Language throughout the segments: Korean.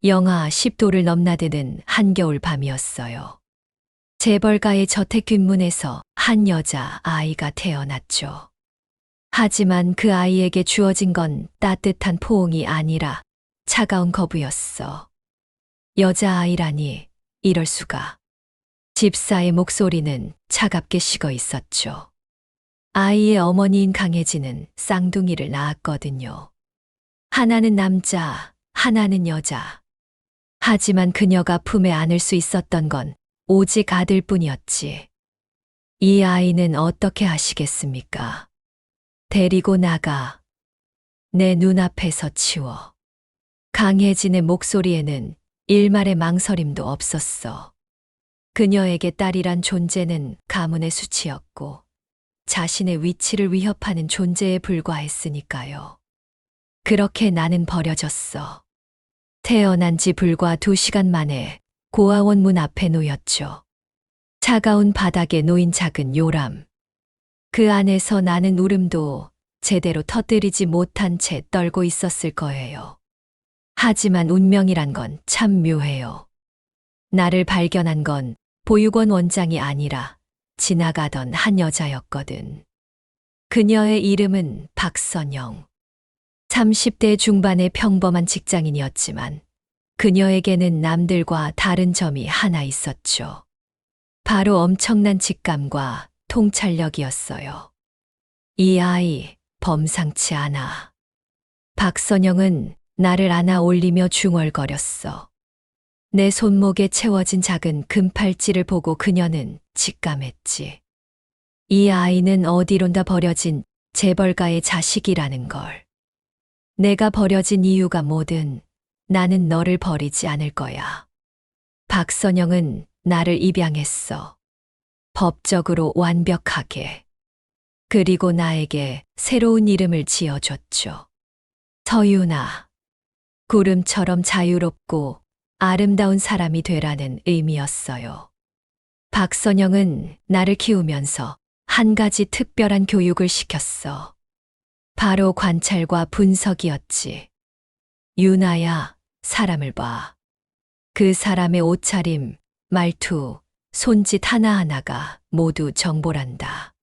영하 10도를 넘나드는 한겨울 밤이었어요. 재벌가의 저택 뒷문에서 한 여자 아이가 태어났죠. 하지만 그 아이에게 주어진 건 따뜻한 포옹이 아니라 차가운 거부였어. 여자아이라니, 이럴 수가. 집사의 목소리는 차갑게 식어 있었죠. 아이의 어머니인 강혜진은 쌍둥이를 낳았거든요. 하나는 남자, 하나는 여자. 하지만 그녀가 품에 안을 수 있었던 건 오직 아들뿐이었지. 이 아이는 어떻게 하시겠습니까? 데리고 나가. 내 눈앞에서 치워. 강혜진의 목소리에는 일말의 망설임도 없었어. 그녀에게 딸이란 존재는 가문의 수치였고 자신의 위치를 위협하는 존재에 불과했으니까요. 그렇게 나는 버려졌어. 태어난 지 불과 2시간 만에 고아원 문 앞에 놓였죠. 차가운 바닥에 놓인 작은 요람. 그 안에서 나는 울음도 제대로 터뜨리지 못한 채 떨고 있었을 거예요. 하지만 운명이란 건 참 묘해요. 나를 발견한 건 보육원 원장이 아니라 지나가던 한 여자였거든. 그녀의 이름은 박선영. 30대 중반의 평범한 직장인이었지만 그녀에게는 남들과 다른 점이 하나 있었죠. 바로 엄청난 직감과 통찰력이었어요. 이 아이 범상치 않아. 박선영은 나를 안아 올리며 중얼거렸어. 내 손목에 채워진 작은 금팔찌를 보고 그녀는 직감했지. 이 아이는 어디론가 버려진 재벌가의 자식이라는 걸. 내가 버려진 이유가 뭐든 나는 너를 버리지 않을 거야. 박선영은 나를 입양했어. 법적으로 완벽하게. 그리고 나에게 새로운 이름을 지어줬죠. 서유나. 구름처럼 자유롭고 아름다운 사람이 되라는 의미였어요. 박선영은 나를 키우면서 한 가지 특별한 교육을 시켰어. 바로 관찰과 분석이었지. 유나야, 사람을 봐. 그 사람의 옷차림, 말투, 손짓 하나하나가 모두 정보란다.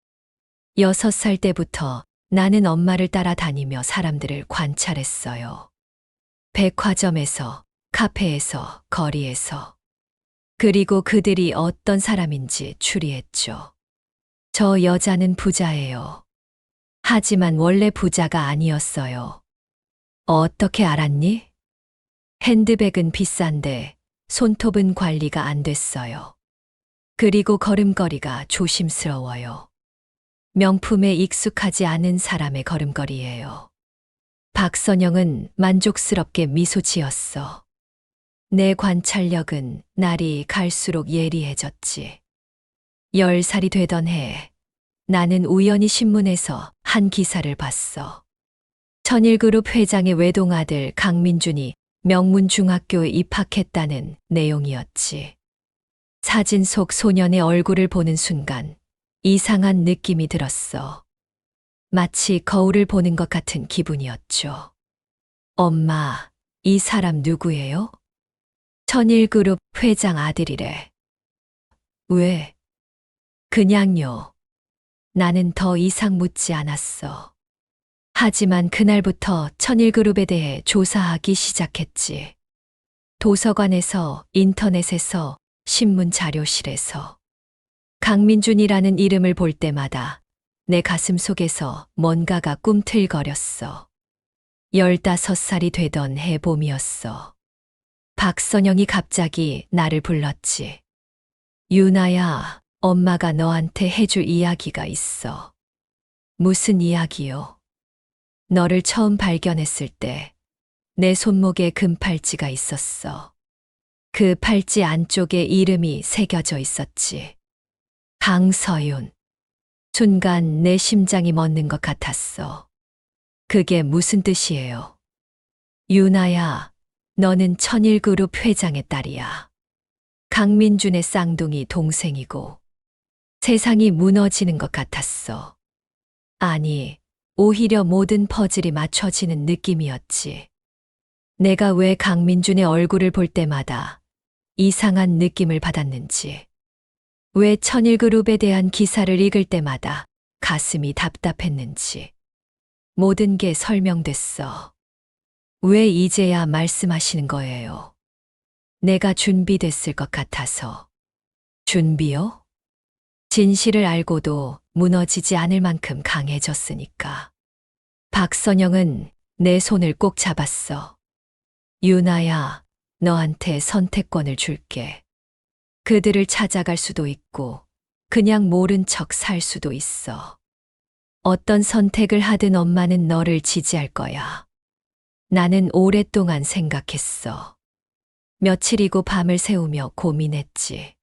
6살 때부터 나는 엄마를 따라다니며 사람들을 관찰했어요. 백화점에서, 카페에서, 거리에서. 그리고 그들이 어떤 사람인지 추리했죠. 저 여자는 부자예요. 하지만 원래 부자가 아니었어요. 어떻게 알았니? 핸드백은 비싼데 손톱은 관리가 안 됐어요. 그리고 걸음걸이가 조심스러워요. 명품에 익숙하지 않은 사람의 걸음걸이예요. 박선영은 만족스럽게 미소 지었어. 내 관찰력은 날이 갈수록 예리해졌지. 10살이 되던 해, 나는 우연히 신문에서 한 기사를 봤어. 천일그룹 회장의 외동아들 강민준이 명문중학교에 입학했다는 내용이었지. 사진 속 소년의 얼굴을 보는 순간 이상한 느낌이 들었어. 마치 거울을 보는 것 같은 기분이었죠. 엄마, 이 사람 누구예요? 천일그룹 회장 아들이래. 왜? 그냥요. 나는 더 이상 묻지 않았어. 하지만 그날부터 천일그룹에 대해 조사하기 시작했지. 도서관에서, 인터넷에서, 신문 자료실에서. 강민준이라는 이름을 볼 때마다 내 가슴 속에서 뭔가가 꿈틀거렸어. 15살이 되던 해봄이었어. 박선영이 갑자기 나를 불렀지. 유나야, 엄마가 너한테 해줄 이야기가 있어. 무슨 이야기요? 너를 처음 발견했을 때 내 손목에 금팔찌가 있었어. 그 팔찌 안쪽에 이름이 새겨져 있었지. 강서윤. 순간 내 심장이 멎는 것 같았어. 그게 무슨 뜻이에요? 유나야, 너는 천일그룹 회장의 딸이야. 강민준의 쌍둥이 동생이고. 세상이 무너지는 것 같았어. 아니, 오히려 모든 퍼즐이 맞춰지는 느낌이었지. 내가 왜 강민준의 얼굴을 볼 때마다 이상한 느낌을 받았는지, 왜 천일그룹에 대한 기사를 읽을 때마다 가슴이 답답했는지, 모든 게 설명됐어. 왜 이제야 말씀하시는 거예요? 내가 준비됐을 것 같아서. 준비요? 진실을 알고도 무너지지 않을 만큼 강해졌으니까. 박선영은 내 손을 꼭 잡았어. 유나야, 너한테 선택권을 줄게. 그들을 찾아갈 수도 있고, 그냥 모른 척 살 수도 있어. 어떤 선택을 하든 엄마는 너를 지지할 거야. 나는 오랫동안 생각했어. 며칠이고 밤을 새우며 고민했지.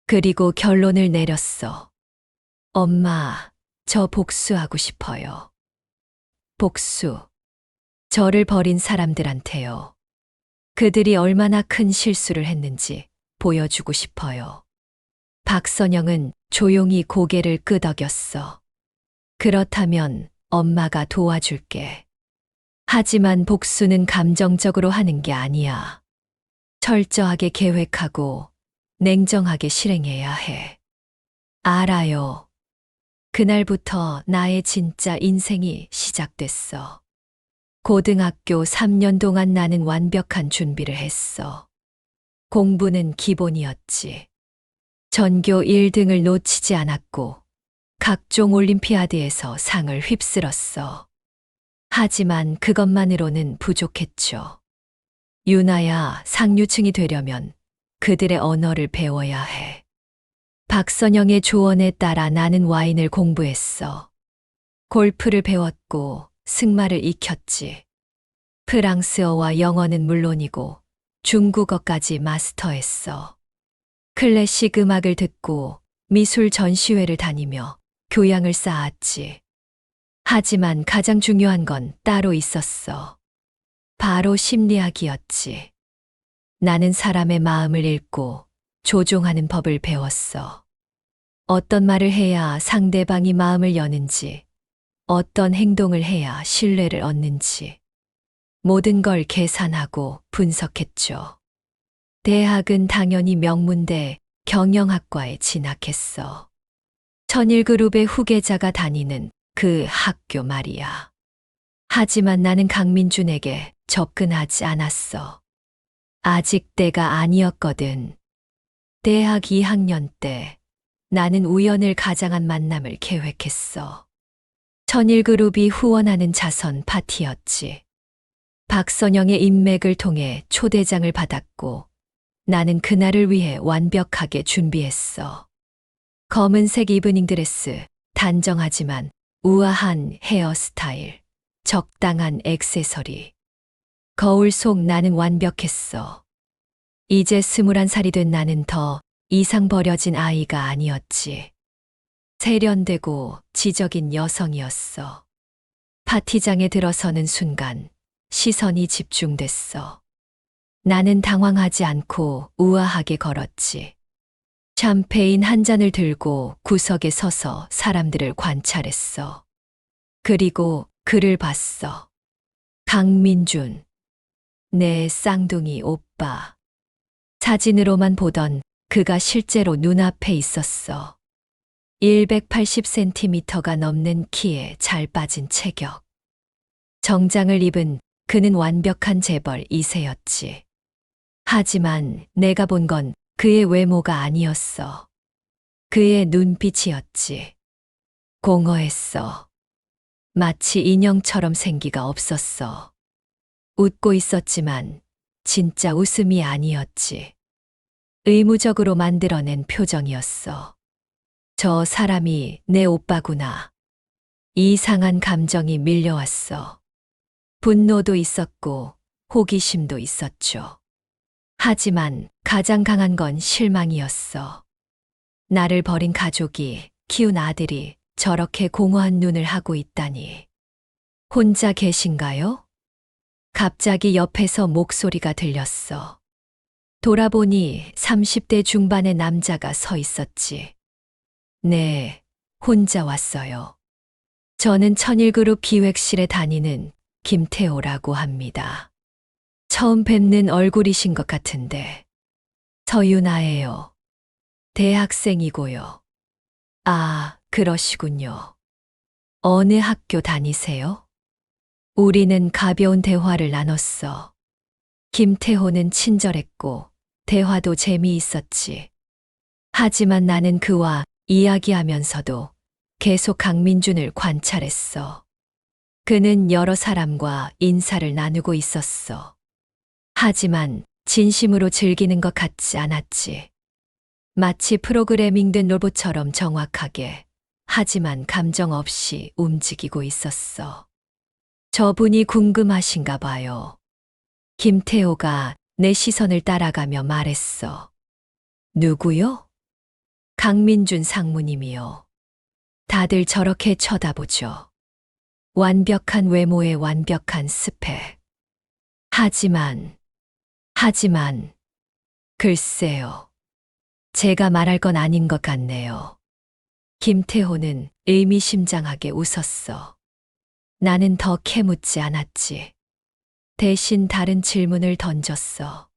그리고 결론을 내렸어. 엄마, 저 복수하고 싶어요. 복수. 저를 버린 사람들한테요. 그들이 얼마나 큰 실수를 했는지 보여주고 싶어요. 박선영은 조용히 고개를 끄덕였어. 그렇다면 엄마가 도와줄게. 하지만 복수는 감정적으로 하는 게 아니야. 철저하게 계획하고 냉정하게 실행해야 해. 알아요. 그날부터 나의 진짜 인생이 시작됐어. 고등학교 3년 동안 나는 완벽한 준비를 했어. 공부는 기본이었지. 전교 1등을 놓치지 않았고, 각종 올림피아드에서 상을 휩쓸었어. 하지만 그것만으로는 부족했죠. 유나야, 상류층이 되려면 그들의 언어를 배워야 해. 박선영의 조언에 따라 나는 와인을 공부했어. 골프를 배웠고 승마를 익혔지. 프랑스어와 영어는 물론이고 중국어까지 마스터했어. 클래식 음악을 듣고 미술 전시회를 다니며 교양을 쌓았지. 하지만 가장 중요한 건 따로 있었어. 바로 심리학이었지. 나는 사람의 마음을 읽고 조종하는 법을 배웠어. 어떤 말을 해야 상대방이 마음을 여는지, 어떤 행동을 해야 신뢰를 얻는지, 모든 걸 계산하고 분석했죠. 대학은 당연히 명문대 경영학과에 진학했어. 천일그룹의 후계자가 다니는 그 학교 말이야. 하지만 나는 강민준에게 접근하지 않았어. 아직 때가 아니었거든. 대학 2학년 때 나는 우연을 가장한 만남을 계획했어. 천일그룹이 후원하는 자선 파티였지. 박선영의 인맥을 통해 초대장을 받았고 나는 그날을 위해 완벽하게 준비했어. 검은색 이브닝 드레스, 단정하지만 우아한 헤어스타일, 적당한 액세서리. 거울 속 나는 완벽했어. 이제 21살이 된 나는 더 이상 버려진 아이가 아니었지. 세련되고 지적인 여성이었어. 파티장에 들어서는 순간 시선이 집중됐어. 나는 당황하지 않고 우아하게 걸었지. 샴페인 한 잔을 들고 구석에 서서 사람들을 관찰했어. 그리고 그를 봤어. 강민준. 내 쌍둥이 오빠. 사진으로만 보던 그가 실제로 눈앞에 있었어. 180cm가 넘는 키에 잘 빠진 체격. 정장을 입은 그는 완벽한 재벌 2세였지. 하지만 내가 본 건 그의 외모가 아니었어. 그의 눈빛이었지. 공허했어. 마치 인형처럼 생기가 없었어. 웃고 있었지만 진짜 웃음이 아니었지. 의무적으로 만들어낸 표정이었어. 저 사람이 내 오빠구나. 이상한 감정이 밀려왔어. 분노도 있었고 호기심도 있었죠. 하지만 가장 강한 건 실망이었어. 나를 버린 가족이, 키운 아들이 저렇게 공허한 눈을 하고 있다니. 혼자 계신가요? 갑자기 옆에서 목소리가 들렸어. 돌아보니 30대 중반의 남자가 서 있었지. 네, 혼자 왔어요. 저는 천일그룹 기획실에 다니는 김태호라고 합니다. 처음 뵙는 얼굴이신 것 같은데. 서유나예요. 대학생이고요. 아, 그러시군요. 어느 학교 다니세요? 우리는 가벼운 대화를 나눴어. 김태호는 친절했고, 대화도 재미있었지. 하지만 나는 그와 이야기하면서도 계속 강민준을 관찰했어. 그는 여러 사람과 인사를 나누고 있었어. 하지만 진심으로 즐기는 것 같지 않았지. 마치 프로그래밍된 로봇처럼 정확하게, 하지만 감정 없이 움직이고 있었어. 저분이 궁금하신가 봐요. 김태호가 내 시선을 따라가며 말했어. 누구요? 강민준 상무님이요. 다들 저렇게 쳐다보죠. 완벽한 외모에 완벽한 스펙. 하지만, 글쎄요. 제가 말할 건 아닌 것 같네요. 김태호는 의미심장하게 웃었어. 나는 더 캐묻지 않았지. 대신 다른 질문을 던졌어.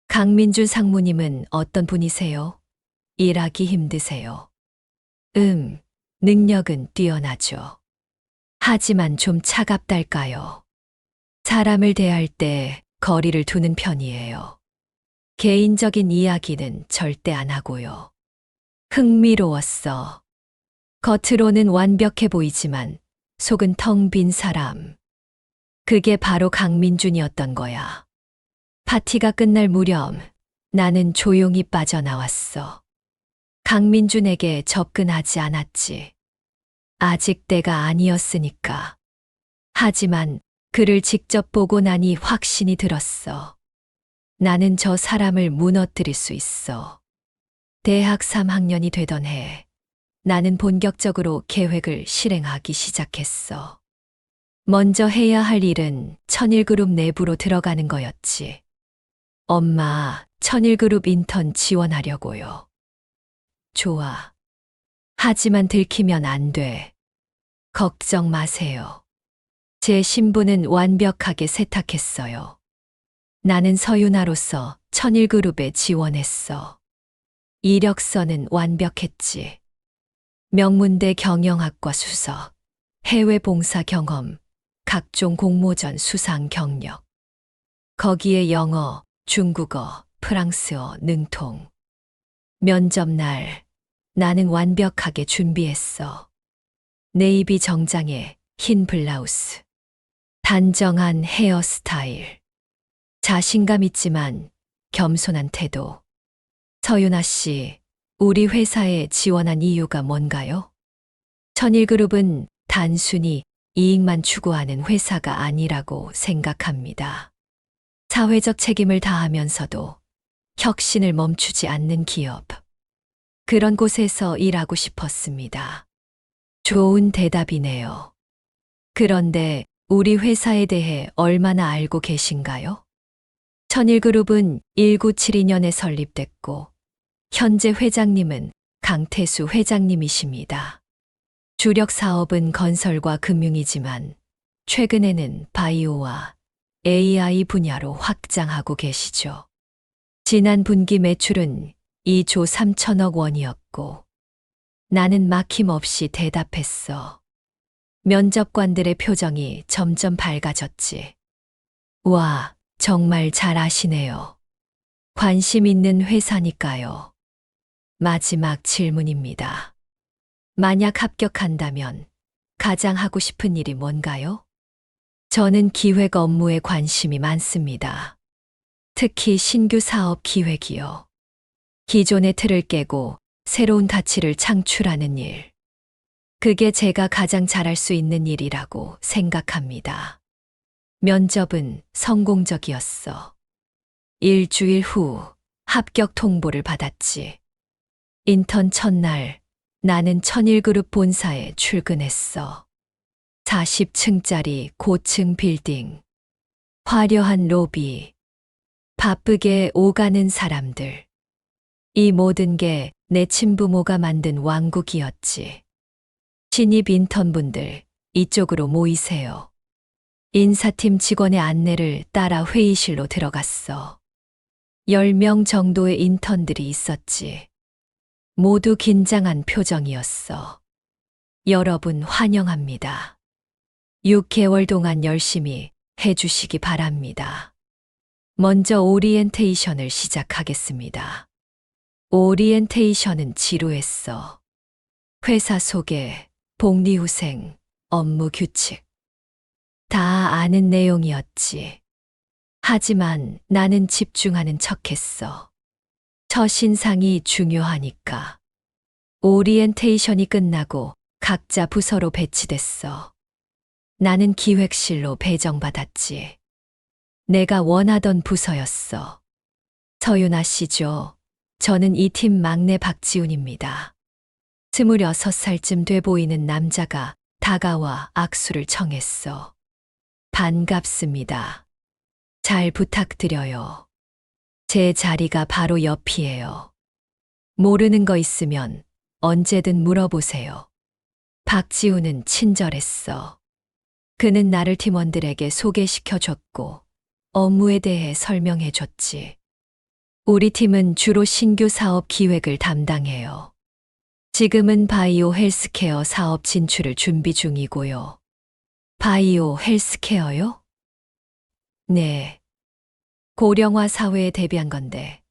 강민준 상무님은 어떤 분이세요? 일하기 힘드세요? 능력은 뛰어나죠. 하지만 좀 차갑달까요? 사람을 대할 때 거리를 두는 편이에요. 개인적인 이야기는 절대 안 하고요. 흥미로웠어. 겉으로는 완벽해 보이지만 속은 텅 빈 사람. 그게 바로 강민준이었던 거야. 파티가 끝날 무렵 나는 조용히 빠져나왔어. 강민준에게 접근하지 않았지. 아직 때가 아니었으니까. 하지만 그를 직접 보고 나니 확신이 들었어. 나는 저 사람을 무너뜨릴 수 있어. 대학 3학년이 되던 해, 나는 본격적으로 계획을 실행하기 시작했어. 먼저 해야 할 일은 천일그룹 내부로 들어가는 거였지. 엄마, 천일그룹 인턴 지원하려고요. 좋아. 하지만 들키면 안 돼. 걱정 마세요. 제 신분은 완벽하게 세탁했어요. 나는 서윤아로서 천일그룹에 지원했어. 이력서는 완벽했지. 명문대 경영학과 수석, 해외 봉사 경험, 각종 공모전 수상 경력. 거기에 영어, 중국어, 프랑스어 능통. 면접 날 나는 완벽하게 준비했어. 네이비 정장에 흰 블라우스. 단정한 헤어스타일. 자신감 있지만 겸손한 태도. 서윤아 씨, 우리 회사에 지원한 이유가 뭔가요? 천일그룹은 단순히 이익만 추구하는 회사가 아니라고 생각합니다. 사회적 책임을 다하면서도 혁신을 멈추지 않는 기업. 그런 곳에서 일하고 싶었습니다. 좋은 대답이네요. 그런데 우리 회사에 대해 얼마나 알고 계신가요? 천일그룹은 1972년에 설립됐고 현재 회장님은 강태수 회장님이십니다. 주력 사업은 건설과 금융이지만 최근에는 바이오와 AI 분야로 확장하고 계시죠. 지난 분기 매출은 2조 3천억 원이었고 나는 막힘없이 대답했어. 면접관들의 표정이 점점 밝아졌지. 와, 정말 잘 아시네요. 관심 있는 회사니까요. 마지막 질문입니다. 만약 합격한다면 가장 하고 싶은 일이 뭔가요? 저는 기획 업무에 관심이 많습니다. 특히 신규 사업 기획이요. 기존의 틀을 깨고 새로운 가치를 창출하는 일. 그게 제가 가장 잘할 수 있는 일이라고 생각합니다. 면접은 성공적이었어. 일주일 후 합격 통보를 받았지. 인턴 첫날 나는 천일그룹 본사에 출근했어. 40층짜리 고층 빌딩. 화려한 로비. 바쁘게 오가는 사람들. 이 모든 게 내 친부모가 만든 왕국이었지. 신입 인턴분들, 이쪽으로 모이세요. 인사팀 직원의 안내를 따라 회의실로 들어갔어. 10명 정도의 인턴들이 있었지. 모두 긴장한 표정이었어. 여러분 환영합니다. 6개월 동안 열심히 해주시기 바랍니다. 먼저 오리엔테이션을 시작하겠습니다. 오리엔테이션은 지루했어. 회사 소개, 복리후생, 업무 규칙. 다 아는 내용이었지. 하지만 나는 집중하는 척했어. 첫인상이 중요하니까. 오리엔테이션이 끝나고 각자 부서로 배치됐어. 나는 기획실로 배정받았지. 내가 원하던 부서였어. 서윤아 씨죠. 저는 이 팀 막내 박지훈입니다. 26살쯤 돼 보이는 남자가 다가와 악수를 청했어. 반갑습니다. 잘 부탁드려요. 제 자리가 바로 옆이에요. 모르는 거 있으면 언제든 물어보세요. 박지훈은 친절했어. 그는 나를 팀원들에게 소개시켜줬고 업무에 대해 설명해줬지. 우리 팀은 주로 신규 사업 기획을 담당해요. 지금은 바이오 헬스케어 사업 진출을 준비 중이고요. 바이오 헬스케어요? 네. 고령화 사회에 대비한 건데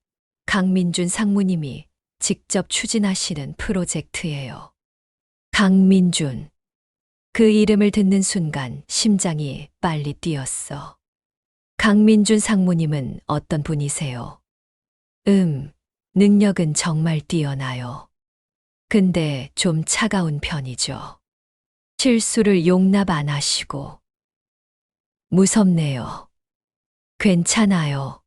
강민준 상무님이 직접 추진하시는 프로젝트예요. 강민준. 그 이름을 듣는 순간 심장이 빨리 뛰었어. 강민준 상무님은 어떤 분이세요? 능력은 정말 뛰어나요. 근데 좀 차가운 편이죠. 실수를 용납 안 하시고. 무섭네요. 괜찮아요.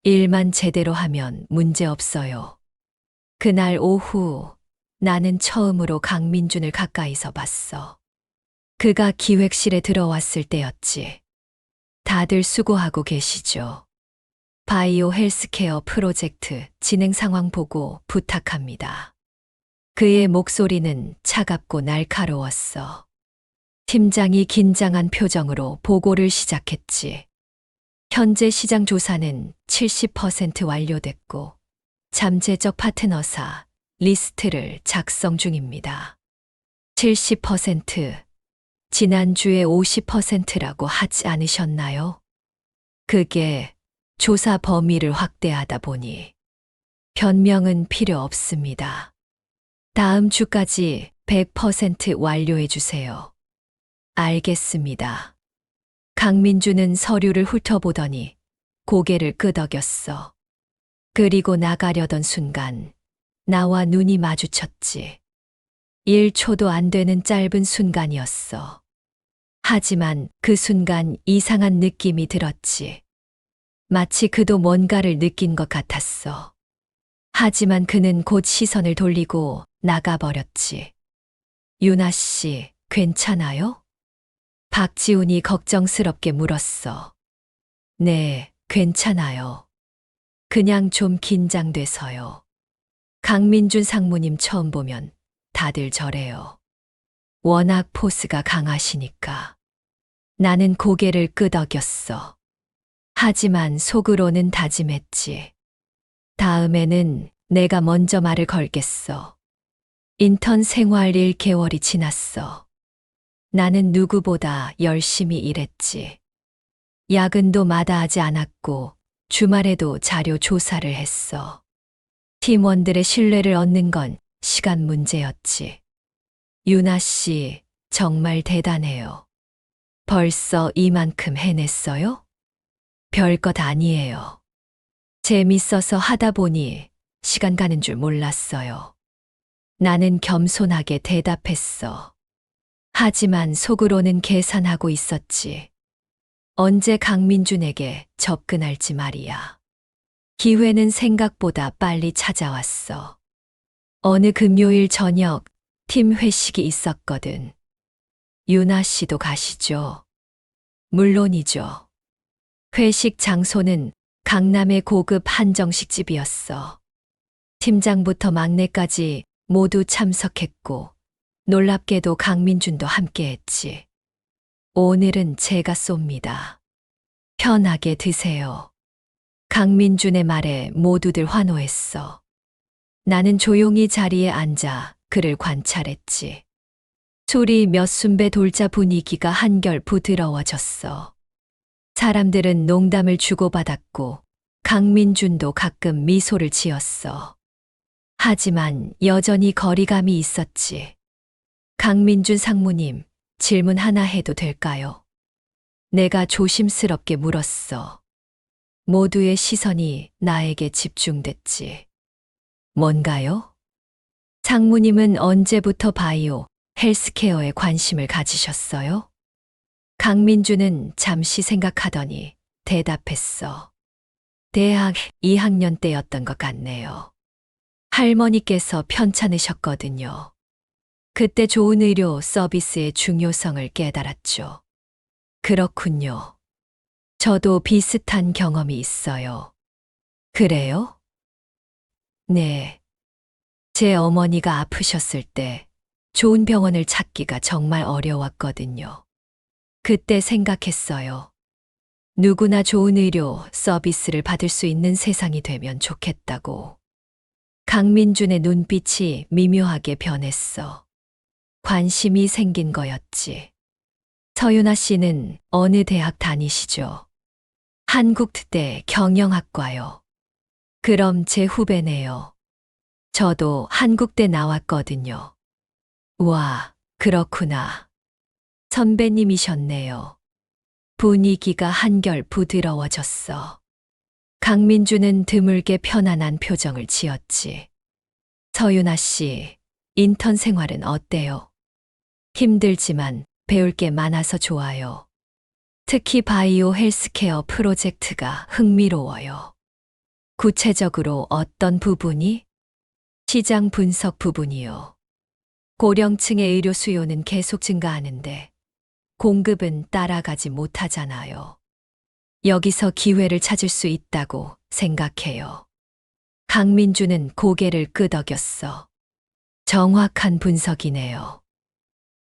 일만 제대로 하면 문제 없어요. 그날 오후 나는 처음으로 강민준을 가까이서 봤어. 그가 기획실에 들어왔을 때였지. 다들 수고하고 계시죠. 바이오 헬스케어 프로젝트 진행 상황 보고 부탁합니다. 그의 목소리는 차갑고 날카로웠어. 팀장이 긴장한 표정으로 보고를 시작했지. 현재 시장 조사는 70% 완료됐고 잠재적 파트너사 리스트를 작성 중입니다. 70%, 지난주에 50%라고 하지 않으셨나요? 그게 조사 범위를 확대하다 보니 변명은 필요 없습니다. 다음 주까지 100% 완료해 주세요. 알겠습니다. 강민주는 서류를 훑어보더니 고개를 끄덕였어. 그리고 나가려던 순간 나와 눈이 마주쳤지. 1초도 안 되는 짧은 순간이었어. 하지만 그 순간 이상한 느낌이 들었지. 마치 그도 뭔가를 느낀 것 같았어. 하지만 그는 곧 시선을 돌리고 나가버렸지. 유나 씨, 괜찮아요? 박지훈이 걱정스럽게 물었어. 네, 괜찮아요. 그냥 좀 긴장돼서요. 강민준 상무님 처음 보면 다들 저래요. 워낙 포스가 강하시니까. 나는 고개를 끄덕였어. 하지만 속으로는 다짐했지. 다음에는 내가 먼저 말을 걸겠어. 인턴 생활 1개월이 지났어. 나는 누구보다 열심히 일했지. 야근도 마다하지 않았고 주말에도 자료 조사를 했어. 팀원들의 신뢰를 얻는 건 시간 문제였지. 유나 씨, 정말 대단해요. 벌써 이만큼 해냈어요? 별것 아니에요. 재밌어서 하다 보니 시간 가는 줄 몰랐어요. 나는 겸손하게 대답했어. 하지만 속으로는 계산하고 있었지. 언제 강민준에게 접근할지 말이야. 기회는 생각보다 빨리 찾아왔어. 어느 금요일 저녁 팀 회식이 있었거든. 유나 씨도 가시죠? 물론이죠. 회식 장소는 강남의 고급 한정식집이었어. 팀장부터 막내까지 모두 참석했고 놀랍게도 강민준도 함께했지. 오늘은 제가 쏩니다. 편하게 드세요. 강민준의 말에 모두들 환호했어. 나는 조용히 자리에 앉아 그를 관찰했지. 술이 몇 순배 돌자 분위기가 한결 부드러워졌어. 사람들은 농담을 주고받았고 강민준도 가끔 미소를 지었어. 하지만 여전히 거리감이 있었지. 강민준 상무님, 질문 하나 해도 될까요? 내가 조심스럽게 물었어. 모두의 시선이 나에게 집중됐지. 뭔가요? 상무님은 언제부터 바이오, 헬스케어에 관심을 가지셨어요? 강민주는 잠시 생각하더니 대답했어. 대학 2학년 때였던 것 같네요. 할머니께서 편찮으셨거든요. 그때 좋은 의료 서비스의 중요성을 깨달았죠. 그렇군요. 저도 비슷한 경험이 있어요. 그래요? 네. 제 어머니가 아프셨을 때 좋은 병원을 찾기가 정말 어려웠거든요. 그때 생각했어요. 누구나 좋은 의료 서비스를 받을 수 있는 세상이 되면 좋겠다고. 강민준의 눈빛이 미묘하게 변했어. 관심이 생긴 거였지. 서윤아 씨는 어느 대학 다니시죠? 한국대 경영학과요. 그럼 제 후배네요. 저도 한국대 나왔거든요. 와, 그렇구나. 선배님이셨네요. 분위기가 한결 부드러워졌어. 강민주는 드물게 편안한 표정을 지었지. 서윤아 씨, 인턴 생활은 어때요? 힘들지만 배울 게 많아서 좋아요. 특히 바이오 헬스케어 프로젝트가 흥미로워요. 구체적으로 어떤 부분이? 시장 분석 부분이요. 고령층의 의료 수요는 계속 증가하는데 공급은 따라가지 못하잖아요. 여기서 기회를 찾을 수 있다고 생각해요. 강민주는 고개를 끄덕였어. 정확한 분석이네요.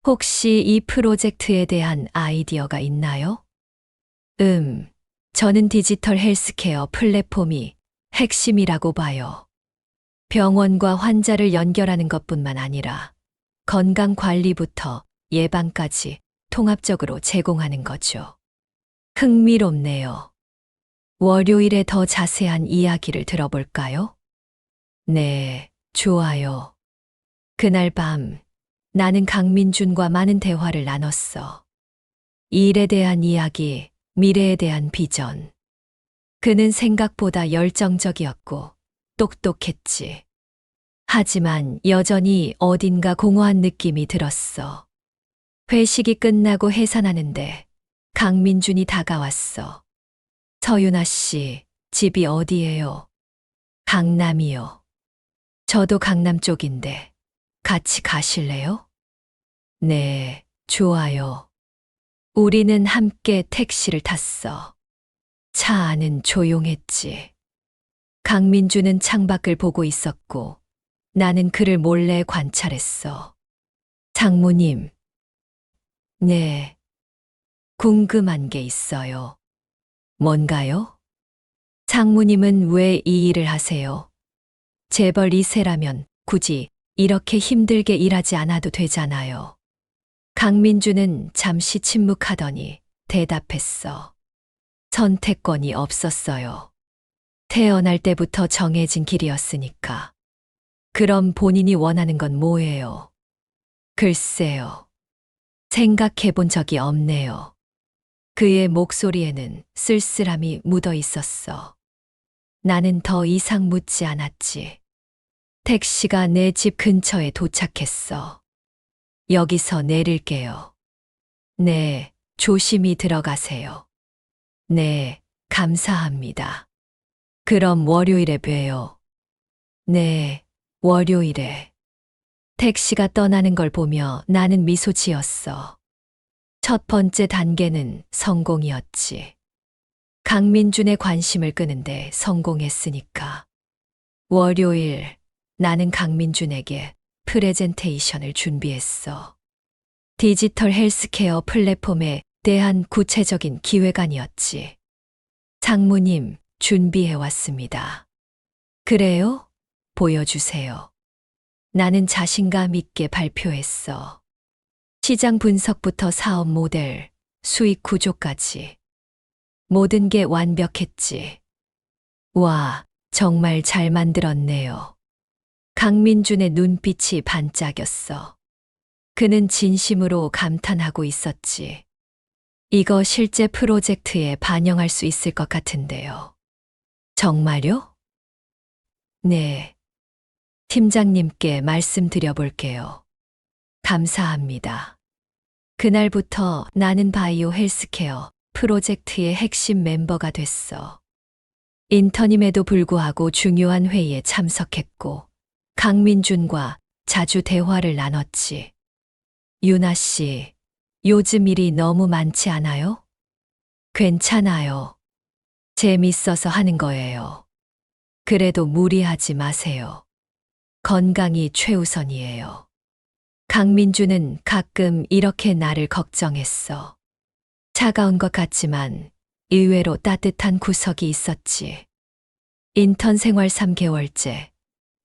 혹시 이 프로젝트에 대한 아이디어가 있나요? 저는 디지털 헬스케어 플랫폼이 핵심이라고 봐요. 병원과 환자를 연결하는 것뿐만 아니라 건강관리부터 예방까지 통합적으로 제공하는 거죠. 흥미롭네요. 월요일에 더 자세한 이야기를 들어볼까요? 네, 좋아요. 그날 밤 나는 강민준과 많은 대화를 나눴어. 일에 대한 이야기, 미래에 대한 비전. 그는 생각보다 열정적이었고 똑똑했지. 하지만 여전히 어딘가 공허한 느낌이 들었어. 회식이 끝나고 해산하는데 강민준이 다가왔어. 서윤아 씨, 집이 어디예요? 강남이요. 저도 강남 쪽인데 같이 가실래요? 네, 좋아요. 우리는 함께 택시를 탔어. 차 안은 조용했지. 강민주는 창밖을 보고 있었고 나는 그를 몰래 관찰했어. 장모님. 네. 궁금한 게 있어요. 뭔가요? 장모님은 왜 이 일을 하세요? 재벌 2세라면 굳이 이렇게 힘들게 일하지 않아도 되잖아요. 강민주는 잠시 침묵하더니 대답했어. 선택권이 없었어요. 태어날 때부터 정해진 길이었으니까. 그럼 본인이 원하는 건 뭐예요? 글쎄요. 생각해 본 적이 없네요. 그의 목소리에는 쓸쓸함이 묻어 있었어. 나는 더 이상 묻지 않았지. 택시가 내 집 근처에 도착했어. 여기서 내릴게요. 네, 조심히 들어가세요. 네, 감사합니다. 그럼 월요일에 봬요. 네, 월요일에. 택시가 떠나는 걸 보며 나는 미소 지었어. 첫 번째 단계는 성공이었지. 강민준의 관심을 끄는데 성공했으니까. 월요일, 나는 강민준에게 프레젠테이션을 준비했어. 디지털 헬스케어 플랫폼의 막대한 구체적인 기획안이었지. 장모님, 준비해왔습니다. 그래요? 보여주세요. 나는 자신감 있게 발표했어. 시장 분석부터 사업 모델, 수익 구조까지. 모든 게 완벽했지. 와, 정말 잘 만들었네요. 강민준의 눈빛이 반짝였어. 그는 진심으로 감탄하고 있었지. 이거 실제 프로젝트에 반영할 수 있을 것 같은데요. 정말요? 네. 팀장님께 말씀드려 볼게요. 감사합니다. 그날부터 나는 바이오 헬스케어 프로젝트의 핵심 멤버가 됐어. 인턴임에도 불구하고 중요한 회의에 참석했고, 강민준과 자주 대화를 나눴지. 유나 씨, 요즘 일이 너무 많지 않아요? 괜찮아요. 재밌어서 하는 거예요. 그래도 무리하지 마세요. 건강이 최우선이에요. 강민주는 가끔 이렇게 나를 걱정했어. 차가운 것 같지만 의외로 따뜻한 구석이 있었지. 인턴 생활 3개월째.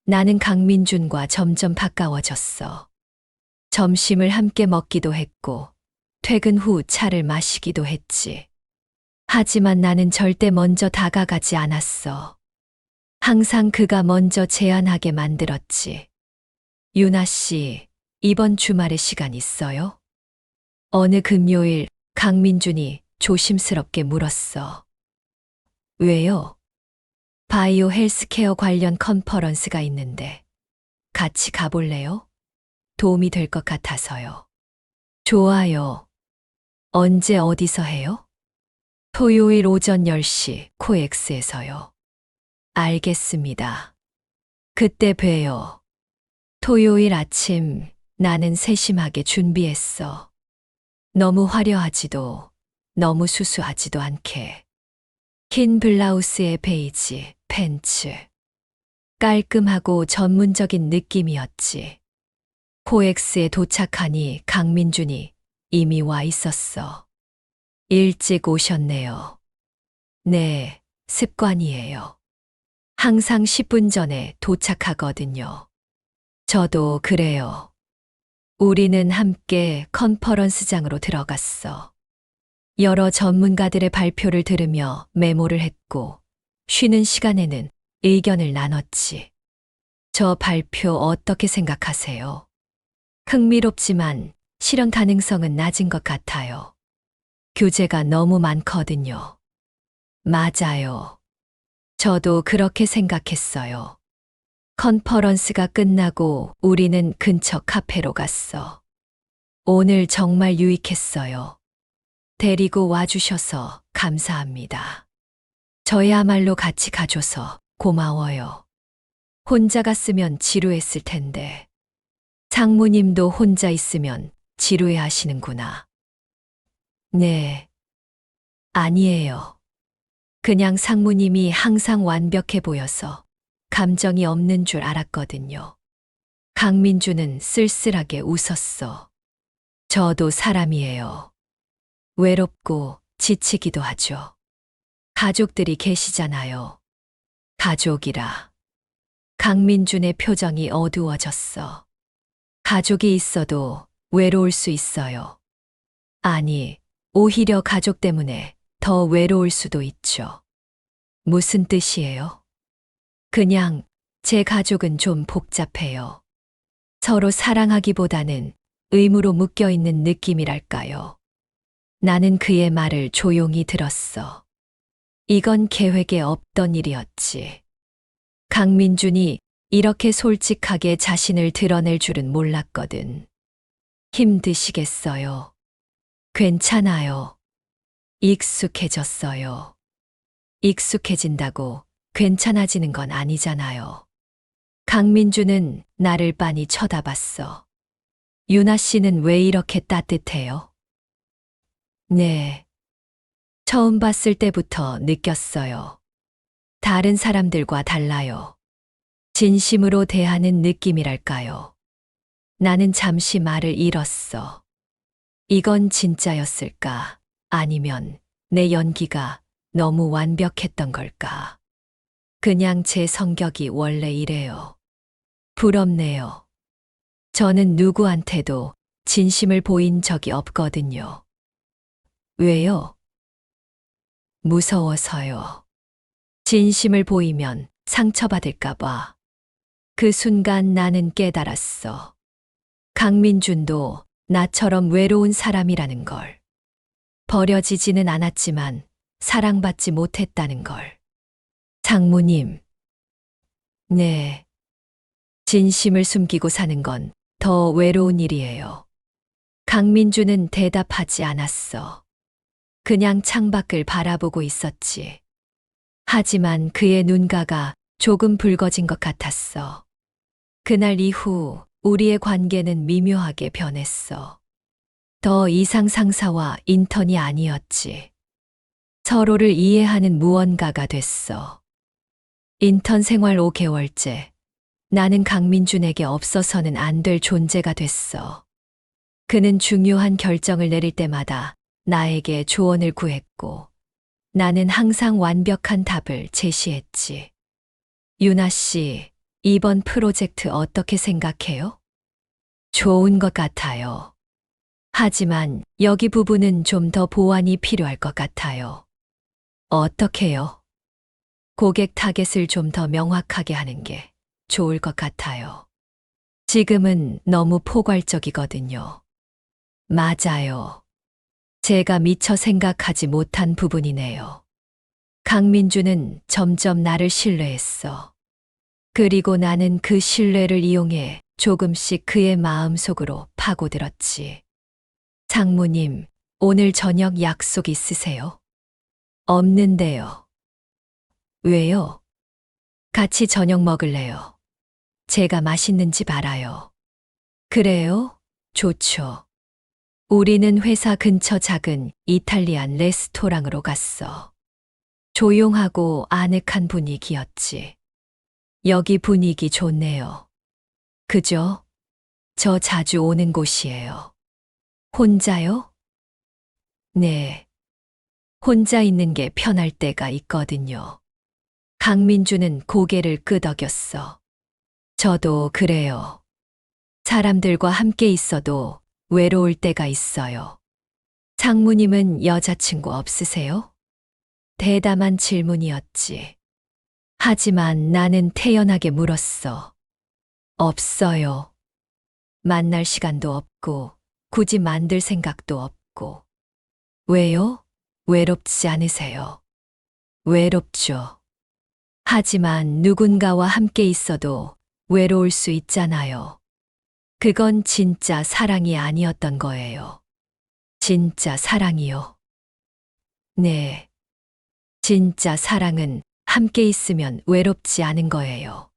나는 강민준과 점점 가까워졌어. 점심을 함께 먹기도 했고, 퇴근 후 차를 마시기도 했지. 하지만 나는 절대 먼저 다가가지 않았어. 항상 그가 먼저 제안하게 만들었지. 유나 씨, 이번 주말에 시간 있어요? 어느 금요일 강민준이 조심스럽게 물었어. 왜요? 바이오 헬스케어 관련 컨퍼런스가 있는데 같이 가볼래요? 도움이 될 것 같아서요. 좋아요. 언제 어디서 해요? 토요일 오전 10시 코엑스에서요. 알겠습니다. 그때 봬요. 토요일 아침 나는 세심하게 준비했어. 너무 화려하지도 너무 수수하지도 않게. 흰 블라우스에 베이지, 팬츠. 깔끔하고 전문적인 느낌이었지. 코엑스에 도착하니 강민준이 이미 와 있었어. 일찍 오셨네요. 네, 습관이에요. 항상 10분 전에 도착하거든요. 저도 그래요. 우리는 함께 컨퍼런스장으로 들어갔어. 여러 전문가들의 발표를 들으며 메모를 했고, 쉬는 시간에는 의견을 나눴지. 저 발표 어떻게 생각하세요? 흥미롭지만 실현 가능성은 낮은 것 같아요. 교재가 너무 많거든요. 맞아요. 저도 그렇게 생각했어요. 컨퍼런스가 끝나고 우리는 근처 카페로 갔어. 오늘 정말 유익했어요. 데리고 와주셔서 감사합니다. 저야말로 같이 가줘서 고마워요. 혼자 갔으면 지루했을 텐데. 장모님도 혼자 있으면 지루해 하시는구나. 네. 아니에요. 그냥 상무님이 항상 완벽해 보여서 감정이 없는 줄 알았거든요. 강민주는 쓸쓸하게 웃었어. 저도 사람이에요. 외롭고 지치기도 하죠. 가족들이 계시잖아요. 가족이라. 강민준의 표정이 어두워졌어. 가족이 있어도 외로울 수 있어요. 아니, 오히려 가족 때문에 더 외로울 수도 있죠. 무슨 뜻이에요? 그냥 제 가족은 좀 복잡해요. 서로 사랑하기보다는 의무로 묶여있는 느낌이랄까요. 나는 그의 말을 조용히 들었어. 이건 계획에 없던 일이었지. 강민준이 이렇게 솔직하게 자신을 드러낼 줄은 몰랐거든. 힘드시겠어요? 괜찮아요. 익숙해졌어요. 익숙해진다고 괜찮아지는 건 아니잖아요. 강민주는 나를 빤히 쳐다봤어. 유나 씨는 왜 이렇게 따뜻해요? 네. 처음 봤을 때부터 느꼈어요. 다른 사람들과 달라요. 진심으로 대하는 느낌이랄까요. 나는 잠시 말을 잃었어. 이건 진짜였을까? 아니면 내 연기가 너무 완벽했던 걸까? 그냥 제 성격이 원래 이래요. 부럽네요. 저는 누구한테도 진심을 보인 적이 없거든요. 왜요? 무서워서요. 진심을 보이면 상처받을까봐. 그 순간 나는 깨달았어. 강민준도 나처럼 외로운 사람이라는 걸. 버려지지는 않았지만 사랑받지 못했다는 걸. 장모님. 네. 진심을 숨기고 사는 건 더 외로운 일이에요. 강민주는 대답하지 않았어. 그냥 창밖을 바라보고 있었지. 하지만 그의 눈가가 조금 붉어진 것 같았어. 그날 이후 우리의 관계는 미묘하게 변했어. 더 이상 상사와 인턴이 아니었지. 서로를 이해하는 무언가가 됐어. 인턴 생활 5개월째. 나는 강민준에게 없어서는 안 될 존재가 됐어. 그는 중요한 결정을 내릴 때마다 나에게 조언을 구했고, 나는 항상 완벽한 답을 제시했지. 유나 씨, 이번 프로젝트 어떻게 생각해요? 좋은 것 같아요. 하지만 여기 부분은 좀 더 보완이 필요할 것 같아요. 어떻게요? 고객 타겟을 좀 더 명확하게 하는 게 좋을 것 같아요. 지금은 너무 포괄적이거든요. 맞아요. 제가 미처 생각하지 못한 부분이네요. 강민주는 점점 나를 신뢰했어. 그리고 나는 그 신뢰를 이용해 조금씩 그의 마음속으로 파고들었지. 장모님, 오늘 저녁 약속 있으세요? 없는데요. 왜요? 같이 저녁 먹을래요. 제가 맛있는 집 알아요. 그래요? 좋죠. 우리는 회사 근처 작은 이탈리안 레스토랑으로 갔어. 조용하고 아늑한 분위기였지. 여기 분위기 좋네요. 그죠? 저 자주 오는 곳이에요. 혼자요? 네. 혼자 있는 게 편할 때가 있거든요. 강민주는 고개를 끄덕였어. 저도 그래요. 사람들과 함께 있어도 외로울 때가 있어요. 장모님은 여자친구 없으세요? 대담한 질문이었지. 하지만 나는 태연하게 물었어. 없어요. 만날 시간도 없고, 굳이 만들 생각도 없고. 왜요? 외롭지 않으세요? 외롭죠. 하지만 누군가와 함께 있어도 외로울 수 있잖아요. 그건 진짜 사랑이 아니었던 거예요. 진짜 사랑이요. 네. 진짜 사랑은 함께 있으면 외롭지 않은 거예요.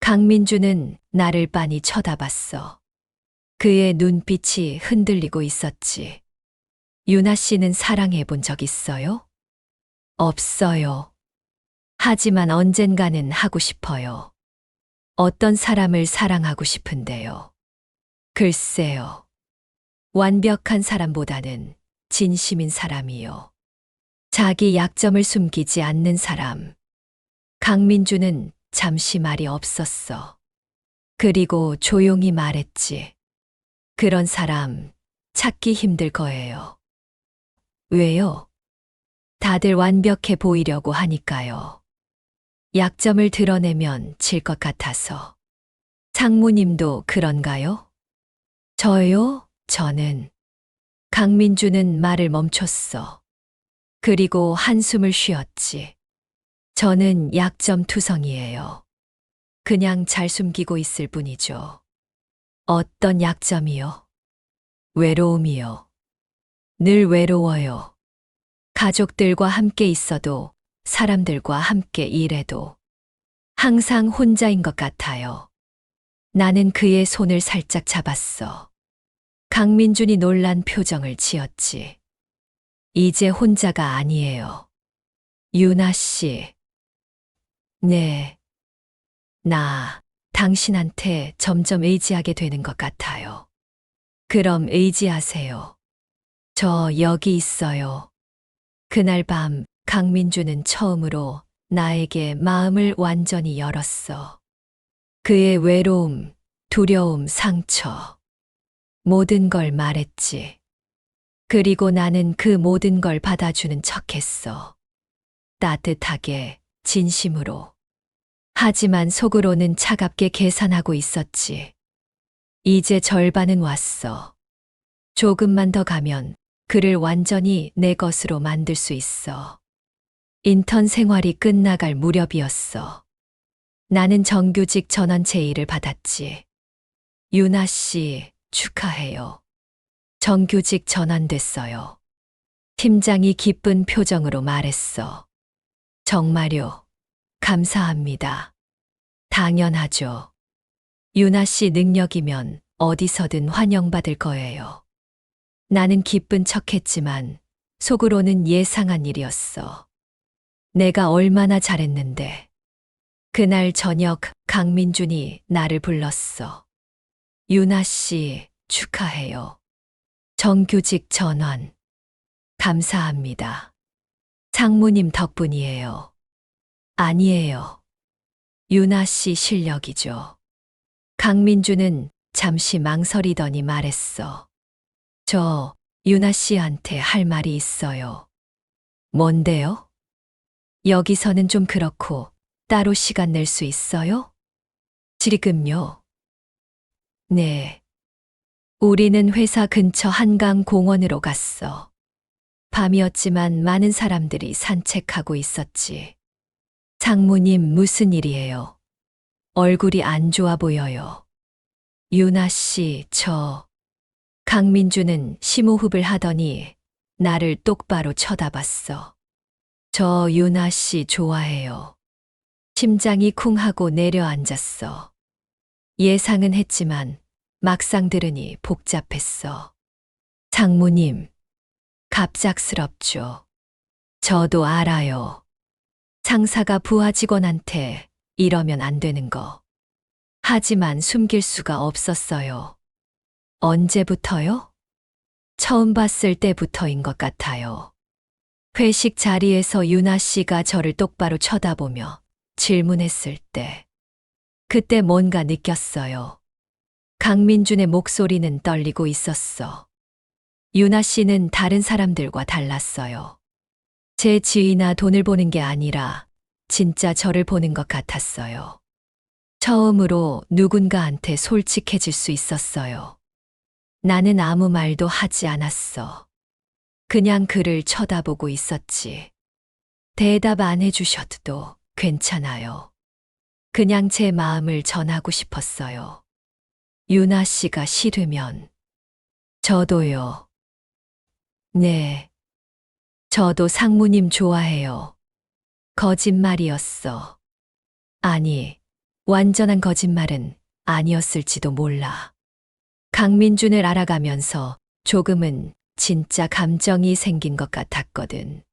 강민주는 나를 빤히 쳐다봤어. 그의 눈빛이 흔들리고 있었지. 유나 씨는 사랑해 본 적 있어요? 없어요. 하지만 언젠가는 하고 싶어요. 어떤 사람을 사랑하고 싶은데요. 글쎄요. 완벽한 사람보다는 진심인 사람이요. 자기 약점을 숨기지 않는 사람. 강민주는 잠시 말이 없었어. 그리고 조용히 말했지. 그런 사람 찾기 힘들 거예요. 왜요? 다들 완벽해 보이려고 하니까요. 약점을 드러내면 질 것 같아서. 장모님도 그런가요? 저요? 저는. 강민주는 말을 멈췄어. 그리고 한숨을 쉬었지. 저는 약점 투성이에요. 그냥 잘 숨기고 있을 뿐이죠. 어떤 약점이요? 외로움이요. 늘 외로워요. 가족들과 함께 있어도, 사람들과 함께 일해도. 항상 혼자인 것 같아요. 나는 그의 손을 살짝 잡았어. 강민준이 놀란 표정을 지었지. 이제 혼자가 아니에요. 유나 씨. 네. 나, 당신한테 점점 의지하게 되는 것 같아요. 그럼 의지하세요. 저 여기 있어요. 그날 밤 강민주는 처음으로 나에게 마음을 완전히 열었어. 그의 외로움, 두려움, 상처, 모든 걸 말했지. 그리고 나는 그 모든 걸 받아주는 척했어. 따뜻하게, 진심으로. 하지만 속으로는 차갑게 계산하고 있었지. 이제 절반은 왔어. 조금만 더 가면 그를 완전히 내 것으로 만들 수 있어. 인턴 생활이 끝나갈 무렵이었어. 나는 정규직 전원 제의를 받았지. 유나 씨, 축하해요. 정규직 전환됐어요. 팀장이 기쁜 표정으로 말했어. 정말요. 감사합니다. 당연하죠. 유나 씨 능력이면 어디서든 환영받을 거예요. 나는 기쁜 척했지만 속으로는 예상한 일이었어. 내가 얼마나 잘했는데. 그날 저녁 강민준이 나를 불렀어. 유나 씨, 축하해요. 정규직 전환. 감사합니다. 상무님 덕분이에요. 아니에요. 유나 씨 실력이죠. 강민주는 잠시 망설이더니 말했어. 저 유나 씨한테 할 말이 있어요. 뭔데요? 여기서는 좀 그렇고 따로 시간 낼 수 있어요? 지금요? 네. 우리는 회사 근처 한강 공원으로 갔어. 밤이었지만 많은 사람들이 산책하고 있었지. 상무님 무슨 일이에요? 얼굴이 안 좋아 보여요. 유나 씨, 강민주는 심호흡을 하더니 나를 똑바로 쳐다봤어. 저 유나 씨 좋아해요. 심장이 쿵 하고 내려앉았어. 예상은 했지만 막상 들으니 복잡했어. 상무님, 갑작스럽죠. 저도 알아요. 상사가 부하 직원한테 이러면 안 되는 거. 하지만 숨길 수가 없었어요. 언제부터요? 처음 봤을 때부터인 것 같아요. 회식 자리에서 유나 씨가 저를 똑바로 쳐다보며 질문했을 때. 그때 뭔가 느꼈어요. 강민준의 목소리는 떨리고 있었어. 유나 씨는 다른 사람들과 달랐어요. 제 지위나 돈을 보는 게 아니라 진짜 저를 보는 것 같았어요. 처음으로 누군가한테 솔직해질 수 있었어요. 나는 아무 말도 하지 않았어. 그냥 그를 쳐다보고 있었지. 대답 안 해주셔도 괜찮아요. 그냥 제 마음을 전하고 싶었어요. 유나 씨가 싫으면 저도요. 네. 저도 상무님 좋아해요. 거짓말이었어. 아니, 완전한 거짓말은 아니었을지도 몰라. 강민준을 알아가면서 조금은 진짜 감정이 생긴 것 같았거든.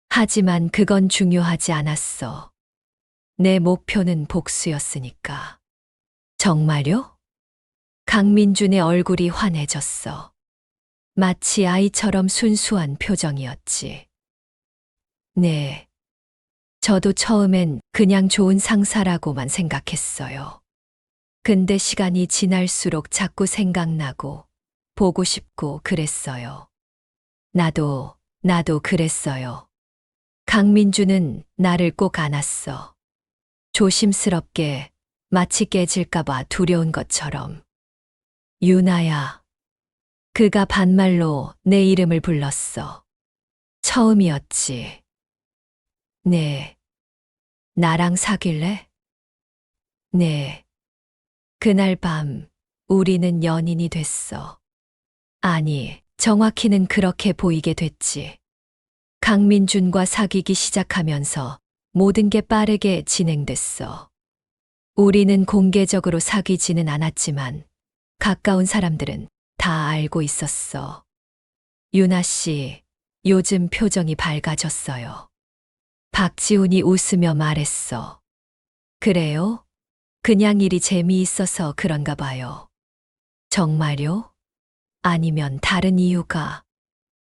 하지만 그건 중요하지 않았어. 내 목표는 복수였으니까. 정말요? 강민준의 얼굴이 환해졌어. 마치 아이처럼 순수한 표정이었지. 네. 저도 처음엔 그냥 좋은 상사라고만 생각했어요. 근데 시간이 지날수록 자꾸 생각나고 보고 싶고 그랬어요. 나도 그랬어요. 강민주는 나를 꼭 안았어. 조심스럽게 마치 깨질까봐 두려운 것처럼. 유나야. 그가 반말로 내 이름을 불렀어. 처음이었지. 네. 나랑 사귈래? 네. 그날 밤 우리는 연인이 됐어. 아니, 정확히는 그렇게 보이게 됐지. 강민준과 사귀기 시작하면서 모든 게 빠르게 진행됐어. 우리는 공개적으로 사귀지는 않았지만 가까운 사람들은 다 알고 있었어. 유나 씨, 요즘 표정이 밝아졌어요. 박지훈이 웃으며 말했어. 그래요? 그냥 일이 재미있어서 그런가 봐요. 정말요? 아니면 다른 이유가?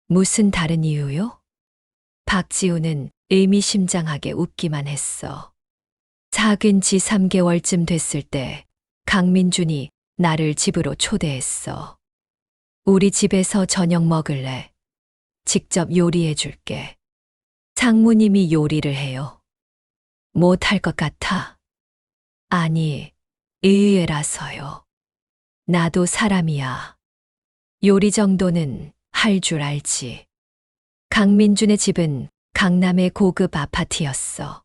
무슨 다른 이유요? 박지우는 의미심장하게 웃기만 했어. 사귄 지 3개월쯤 됐을 때 강민준이 나를 집으로 초대했어. 우리 집에서 저녁 먹을래? 직접 요리해 줄게. 상무님이 요리를 해요. 못할 것 같아. 아니, 의외라서요. 나도 사람이야. 요리 정도는 할 줄 알지. 강민준의 집은 강남의 고급 아파트였어.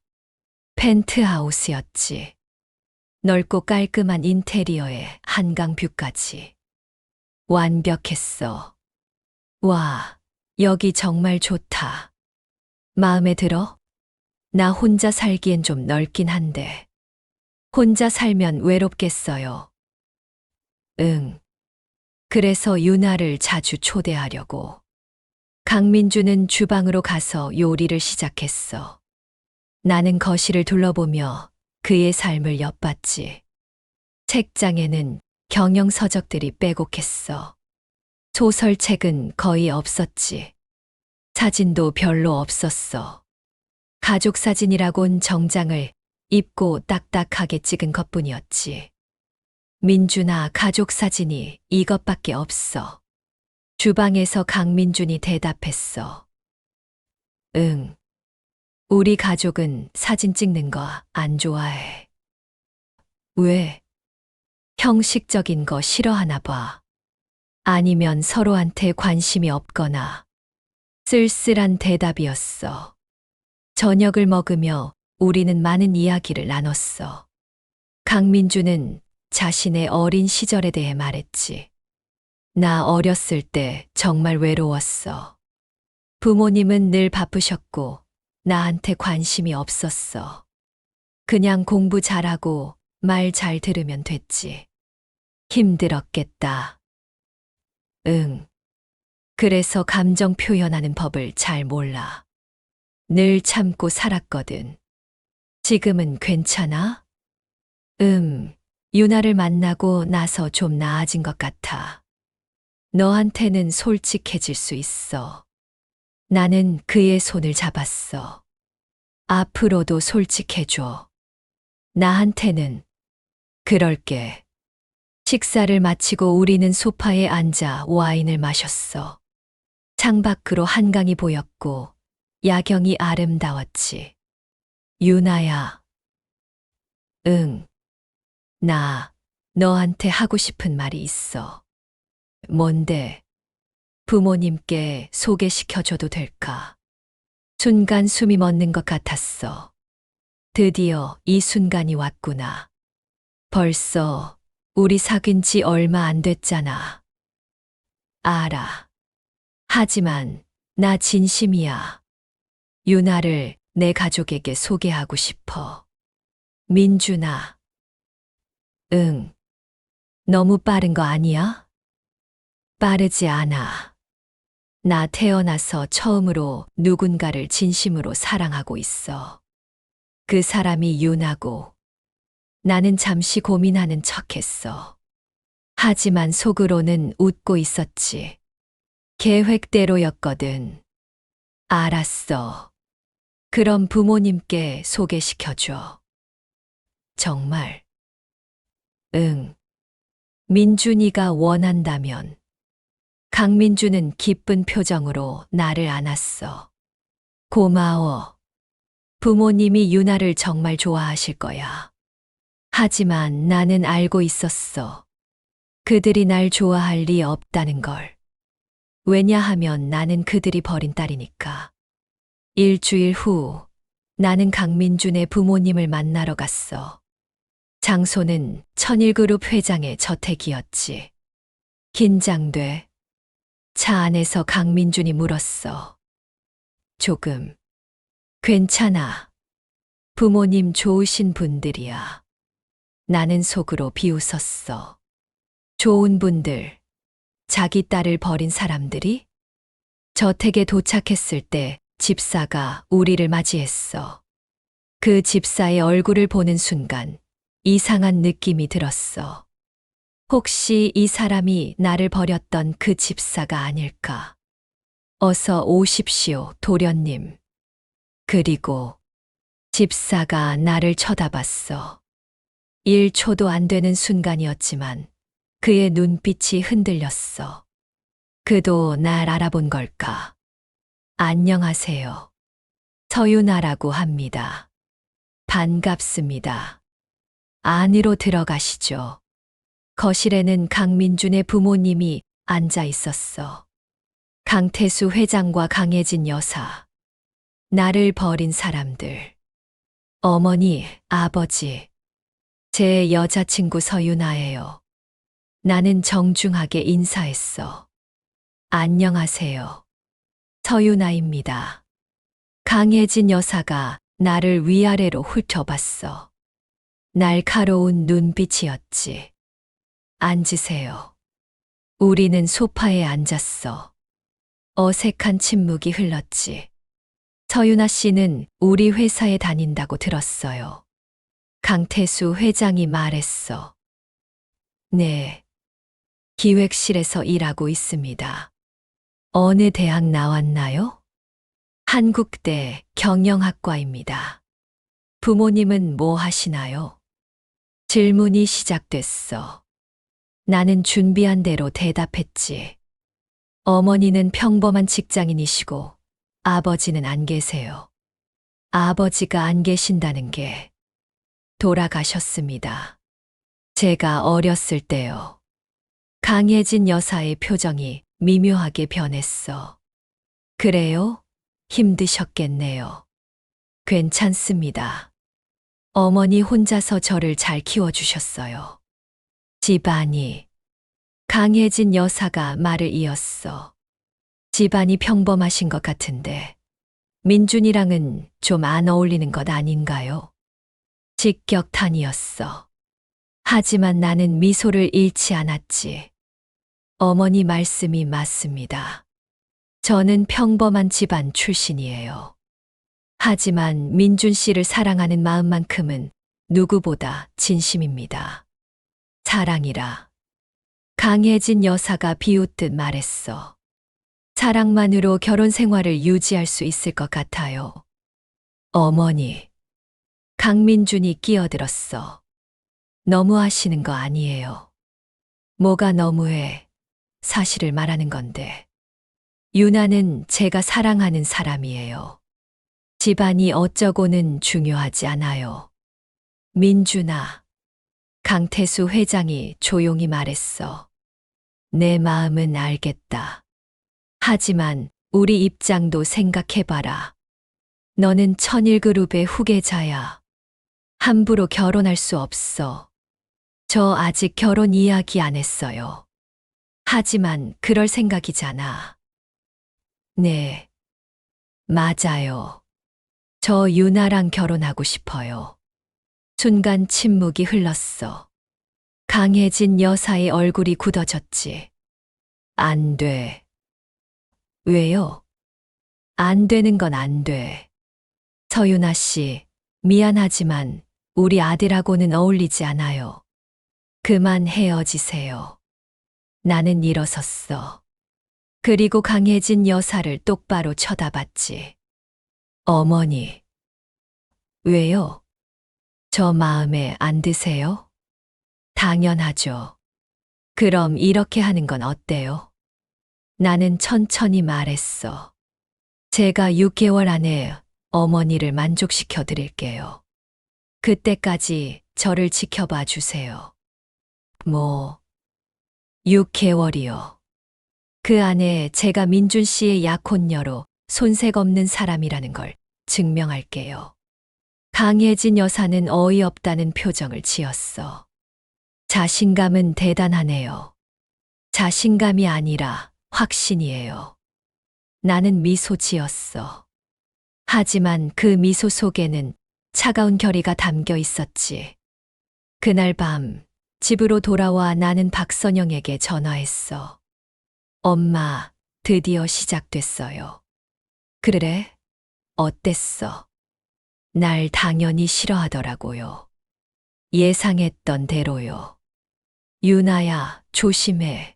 펜트하우스였지. 넓고 깔끔한 인테리어에 한강뷰까지. 완벽했어. 와, 여기 정말 좋다. 마음에 들어? 나 혼자 살기엔 좀 넓긴 한데. 혼자 살면 외롭겠어요. 응. 그래서 유나를 자주 초대하려고. 강민주는 주방으로 가서 요리를 시작했어. 나는 거실을 둘러보며 그의 삶을 엿봤지. 책장에는 경영서적들이 빼곡했어. 소설책은 거의 없었지. 사진도 별로 없었어. 가족 사진이라곤 정장을 입고 딱딱하게 찍은 것뿐이었지. 민준아, 가족 사진이 이것밖에 없어. 주방에서 강민준이 대답했어. 응. 우리 가족은 사진 찍는 거 안 좋아해. 왜? 형식적인 거 싫어하나 봐. 아니면 서로한테 관심이 없거나. 쓸쓸한 대답이었어. 저녁을 먹으며 우리는 많은 이야기를 나눴어. 강민주는 자신의 어린 시절에 대해 말했지. 나 어렸을 때 정말 외로웠어. 부모님은 늘 바쁘셨고 나한테 관심이 없었어. 그냥 공부 잘하고 말 잘 들으면 됐지. 힘들었겠다. 응. 그래서 감정 표현하는 법을 잘 몰라. 늘 참고 살았거든. 지금은 괜찮아? 유나를 만나고 나서 좀 나아진 것 같아. 너한테는 솔직해질 수 있어. 나는 그의 손을 잡았어. 앞으로도 솔직해줘. 나한테는. 그럴게. 식사를 마치고 우리는 소파에 앉아 와인을 마셨어. 창밖으로 한강이 보였고 야경이 아름다웠지. 유나야. 응. 나 너한테 하고 싶은 말이 있어. 뭔데? 부모님께 소개시켜줘도 될까? 순간 숨이 멎는 것 같았어. 드디어 이 순간이 왔구나. 벌써 우리 사귄 지 얼마 안 됐잖아. 알아. 하지만 나 진심이야. 유나를 내 가족에게 소개하고 싶어. 민준아. 응. 너무 빠른 거 아니야? 빠르지 않아. 나 태어나서 처음으로 누군가를 진심으로 사랑하고 있어. 그 사람이 유나고 나는 잠시 고민하는 척했어. 하지만 속으로는 웃고 있었지. 계획대로였거든. 알았어. 그럼 부모님께 소개시켜줘. 정말. 응. 민준이가 원한다면. 강민주는 기쁜 표정으로 나를 안았어. 고마워. 부모님이 유나를 정말 좋아하실 거야. 하지만 나는 알고 있었어. 그들이 날 좋아할 리 없다는 걸. 왜냐하면 나는 그들이 버린 딸이니까. 일주일 후 나는 강민준의 부모님을 만나러 갔어. 장소는 천일그룹 회장의 저택이었지. 긴장돼. 차 안에서 강민준이 물었어. 조금. 괜찮아. 부모님 좋으신 분들이야. 나는 속으로 비웃었어. 좋은 분들. 자기 딸을 버린 사람들이? 저택에 도착했을 때 집사가 우리를 맞이했어. 그 집사의 얼굴을 보는 순간 이상한 느낌이 들었어. 혹시 이 사람이 나를 버렸던 그 집사가 아닐까? 어서 오십시오, 도련님. 그리고 집사가 나를 쳐다봤어. 1초도 안 되는 순간이었지만 그의 눈빛이 흔들렸어. 그도 날 알아본 걸까? 안녕하세요. 서윤아라고 합니다. 반갑습니다. 안으로 들어가시죠. 거실에는 강민준의 부모님이 앉아 있었어. 강태수 회장과 강혜진 여사. 나를 버린 사람들. 어머니, 아버지. 제 여자친구 서윤아예요. 나는 정중하게 인사했어. 안녕하세요. 서윤아입니다. 강혜진 여사가 나를 위아래로 훑어봤어. 날카로운 눈빛이었지. 앉으세요. 우리는 소파에 앉았어. 어색한 침묵이 흘렀지. 서윤아 씨는 우리 회사에 다닌다고 들었어요. 강태수 회장이 말했어. 네. 기획실에서 일하고 있습니다. 어느 대학 나왔나요? 한국대 경영학과입니다. 부모님은 뭐 하시나요? 질문이 시작됐어. 나는 준비한 대로 대답했지. 어머니는 평범한 직장인이시고 아버지는 안 계세요. 아버지가 안 계신다는 게 돌아가셨습니다. 제가 어렸을 때요. 강혜진 여사의 표정이 미묘하게 변했어. 그래요? 힘드셨겠네요. 괜찮습니다. 어머니 혼자서 저를 잘 키워주셨어요. 집안이. 강혜진 여사가 말을 이었어. 집안이 평범하신 것 같은데 민준이랑은 좀 안 어울리는 것 아닌가요? 직격탄이었어. 하지만 나는 미소를 잃지 않았지. 어머니 말씀이 맞습니다. 저는 평범한 집안 출신이에요. 하지만 민준 씨를 사랑하는 마음만큼은 누구보다 진심입니다. 사랑이라. 강혜진 여사가 비웃듯 말했어. 사랑만으로 결혼 생활을 유지할 수 있을 것 같아요. 어머니. 강민준이 끼어들었어. 너무하시는 거 아니에요. 뭐가 너무해. 사실을 말하는 건데. 유나는 제가 사랑하는 사람이에요. 집안이 어쩌고는 중요하지 않아요. 민준아. 강태수 회장이 조용히 말했어. 내 마음은 알겠다. 하지만 우리 입장도 생각해봐라. 너는 천일그룹의 후계자야. 함부로 결혼할 수 없어. 저 아직 결혼 이야기 안 했어요. 하지만 그럴 생각이잖아. 네. 맞아요. 저 유나랑 결혼하고 싶어요. 순간 침묵이 흘렀어. 강혜진 여사의 얼굴이 굳어졌지. 안 돼. 왜요? 안 되는 건 안 돼. 서윤아 씨, 미안하지만 우리 아들하고는 어울리지 않아요. 그만 헤어지세요. 나는 일어섰어. 그리고 강혜진 여사를 똑바로 쳐다봤지. 어머니. 왜요? 저 마음에 안 드세요? 당연하죠. 그럼 이렇게 하는 건 어때요? 나는 천천히 말했어. 제가 6개월 안에 어머니를 만족시켜 드릴게요. 그때까지 저를 지켜봐 주세요. 6개월이요. 그 안에 제가 민준 씨의 약혼녀로 손색 없는 사람이라는 걸 증명할게요. 강혜진 여사는 어이없다는 표정을 지었어. 자신감은 대단하네요. 자신감이 아니라 확신이에요. 나는 미소 지었어. 하지만 그 미소 속에는 차가운 결의가 담겨 있었지. 그날 밤 집으로 돌아와 나는 박선영에게 전화했어. 엄마, 드디어 시작됐어요. 그래? 어땠어? 날 당연히 싫어하더라고요. 예상했던 대로요. 유나야, 조심해.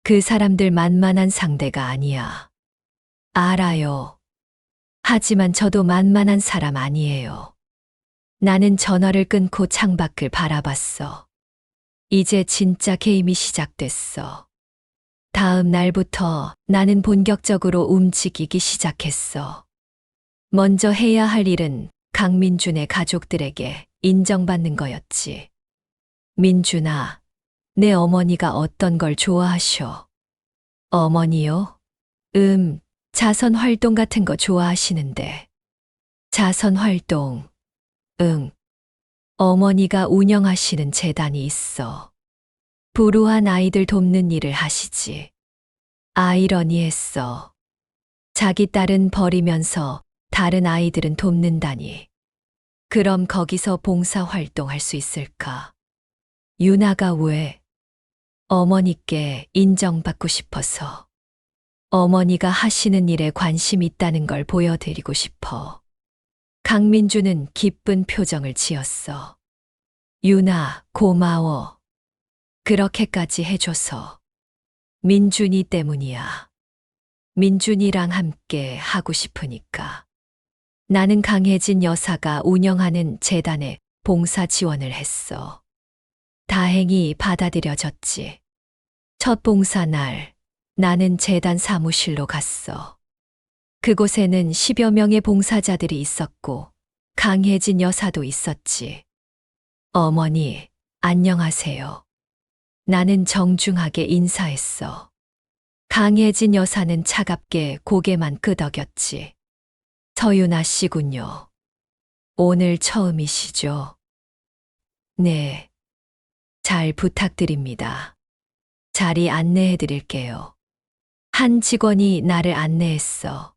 그 사람들 만만한 상대가 아니야. 알아요. 하지만 저도 만만한 사람 아니에요. 나는 전화를 끊고 창밖을 바라봤어. 이제 진짜 게임이 시작됐어. 다음 날부터 나는 본격적으로 움직이기 시작했어. 먼저 해야 할 일은 강민준의 가족들에게 인정받는 거였지. 민준아, 내 어머니가 어떤 걸 좋아하셔? 어머니요? 자선 활동 같은 거 좋아하시는데. 자선 활동, 응. 어머니가 운영하시는 재단이 있어. 불우한 아이들 돕는 일을 하시지. 아이러니했어. 자기 딸은 버리면서 다른 아이들은 돕는다니. 그럼 거기서 봉사 활동할 수 있을까? 유나가 왜? 어머니께 인정받고 싶어서. 어머니가 하시는 일에 관심 있다는 걸 보여드리고 싶어. 강민주는 기쁜 표정을 지었어. 유나, 고마워. 그렇게까지 해줘서. 민준이 때문이야. 민준이랑 함께 하고 싶으니까. 나는 강혜진 여사가 운영하는 재단에 봉사 지원을 했어. 다행히 받아들여졌지. 첫 봉사 날, 나는 재단 사무실로 갔어. 그곳에는 10여 명의 봉사자들이 있었고, 강혜진 여사도 있었지. 어머니, 안녕하세요. 나는 정중하게 인사했어. 강혜진 여사는 차갑게 고개만 끄덕였지. 서윤아 씨군요. 오늘 처음이시죠? 네. 잘 부탁드립니다. 자리 안내해 드릴게요. 한 직원이 나를 안내했어.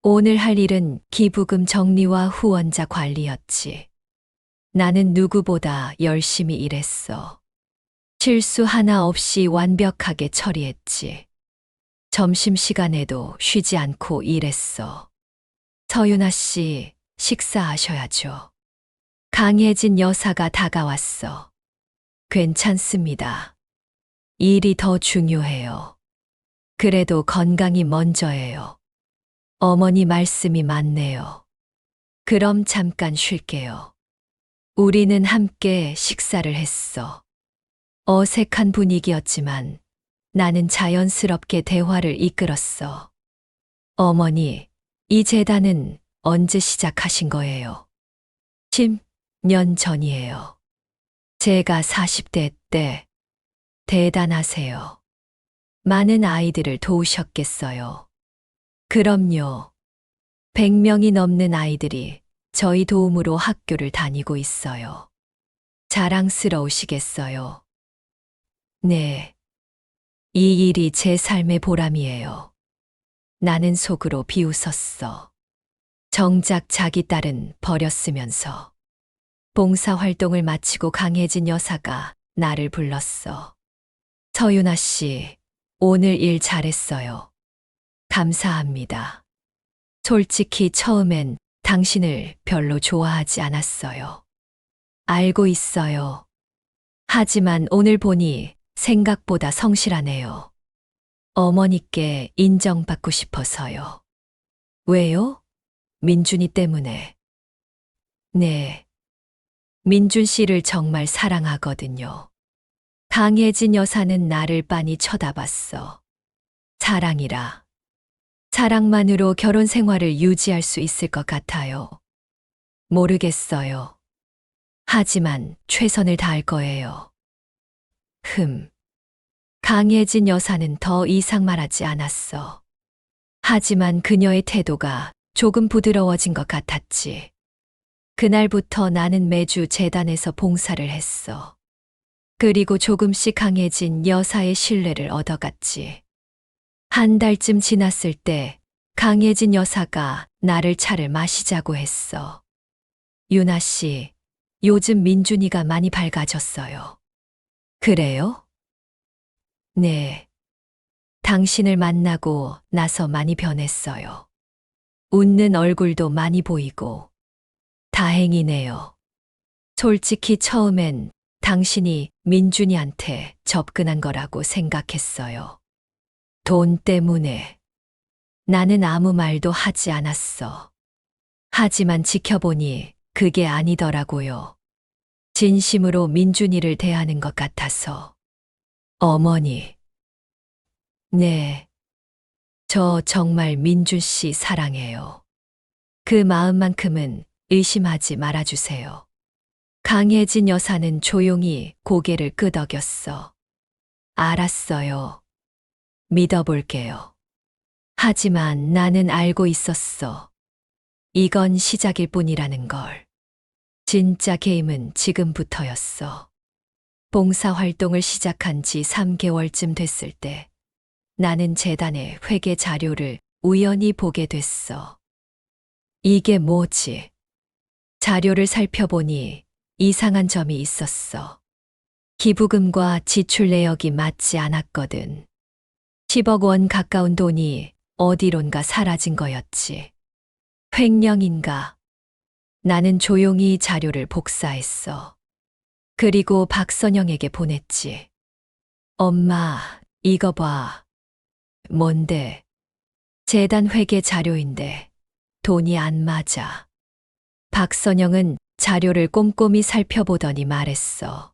오늘 할 일은 기부금 정리와 후원자 관리였지. 나는 누구보다 열심히 일했어. 실수 하나 없이 완벽하게 처리했지. 점심시간에도 쉬지 않고 일했어. 서윤아 씨, 식사하셔야죠. 강혜진 여사가 다가왔어. 괜찮습니다. 일이 더 중요해요. 그래도 건강이 먼저예요. 어머니 말씀이 맞네요. 그럼 잠깐 쉴게요. 우리는 함께 식사를 했어. 어색한 분위기였지만 나는 자연스럽게 대화를 이끌었어. 어머니, 이 재단은 언제 시작하신 거예요? 10년 전이에요. 제가 40대 때. 대단하세요. 많은 아이들을 도우셨겠어요. 그럼요. 100명이 넘는 아이들이 저희 도움으로 학교를 다니고 있어요. 자랑스러우시겠어요? 네. 이 일이 제 삶의 보람이에요. 나는 속으로 비웃었어. 정작 자기 딸은 버렸으면서. 봉사활동을 마치고 강혜진 여사가 나를 불렀어. 서윤아 씨, 오늘 일 잘했어요. 감사합니다. 솔직히 처음엔 당신을 별로 좋아하지 않았어요. 알고 있어요. 하지만 오늘 보니 생각보다 성실하네요. 어머니께 인정받고 싶어서요. 왜요? 민준이 때문에. 네. 민준 씨를 정말 사랑하거든요. 강혜진 여사는 나를 빤히 쳐다봤어. 사랑이라. 사랑만으로 결혼 생활을 유지할 수 있을 것 같아요. 모르겠어요. 하지만 최선을 다할 거예요. 강혜진 여사는 더 이상 말하지 않았어. 하지만 그녀의 태도가 조금 부드러워진 것 같았지. 그날부터 나는 매주 재단에서 봉사를 했어. 그리고 조금씩 강해진 여사의 신뢰를 얻어갔지. 한 달쯤 지났을 때 강혜진 여사가 나를 차를 마시자고 했어. 유나 씨, 요즘 민준이가 많이 밝아졌어요. 그래요? 네. 당신을 만나고 나서 많이 변했어요. 웃는 얼굴도 많이 보이고. 다행이네요. 솔직히 처음엔 당신이 민준이한테 접근한 거라고 생각했어요. 돈 때문에. 나는 아무 말도 하지 않았어. 하지만 지켜보니 그게 아니더라고요. 진심으로 민준이를 대하는 것 같아서. 어머니. 네. 저 정말 민준 씨 사랑해요. 그 마음만큼은 의심하지 말아주세요. 강혜진 여사는 조용히 고개를 끄덕였어. 알았어요. 믿어볼게요. 하지만 나는 알고 있었어. 이건 시작일 뿐이라는 걸. 진짜 게임은 지금부터였어. 봉사활동을 시작한 지 3개월쯤 됐을 때 나는 재단의 회계 자료를 우연히 보게 됐어. 이게 뭐지? 자료를 살펴보니 이상한 점이 있었어. 기부금과 지출 내역이 맞지 않았거든. 10억 원 가까운 돈이 어디론가 사라진 거였지. 횡령인가? 나는 조용히 자료를 복사했어. 그리고 박선영에게 보냈지. 엄마, 이거 봐. 뭔데? 재단 회계 자료인데 돈이 안 맞아. 박선영은 자료를 꼼꼼히 살펴보더니 말했어.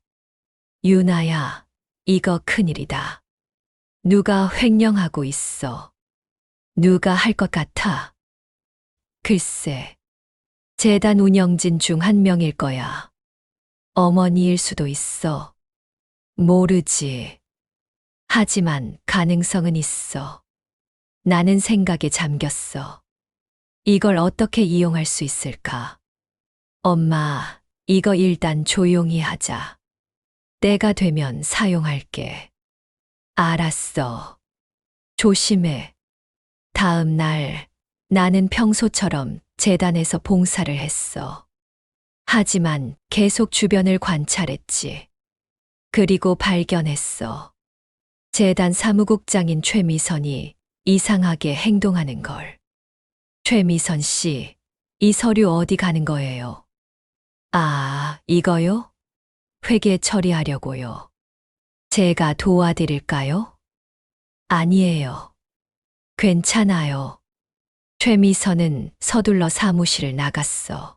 유나야, 이거 큰일이다. 누가 횡령하고 있어. 누가 할 것 같아? 글쎄, 재단 운영진 중 한 명일 거야. 어머니일 수도 있어. 모르지. 하지만 가능성은 있어. 나는 생각에 잠겼어. 이걸 어떻게 이용할 수 있을까? 엄마, 이거 일단 조용히 하자. 때가 되면 사용할게. 알았어. 조심해. 다음 날, 나는 평소처럼 재단에서 봉사를 했어. 하지만 계속 주변을 관찰했지. 그리고 발견했어. 재단 사무국장인 최미선이 이상하게 행동하는 걸. 최미선 씨, 이 서류 어디 가는 거예요? 아, 이거요? 회계 처리하려고요. 제가 도와드릴까요? 아니에요. 괜찮아요. 최미선은 서둘러 사무실을 나갔어.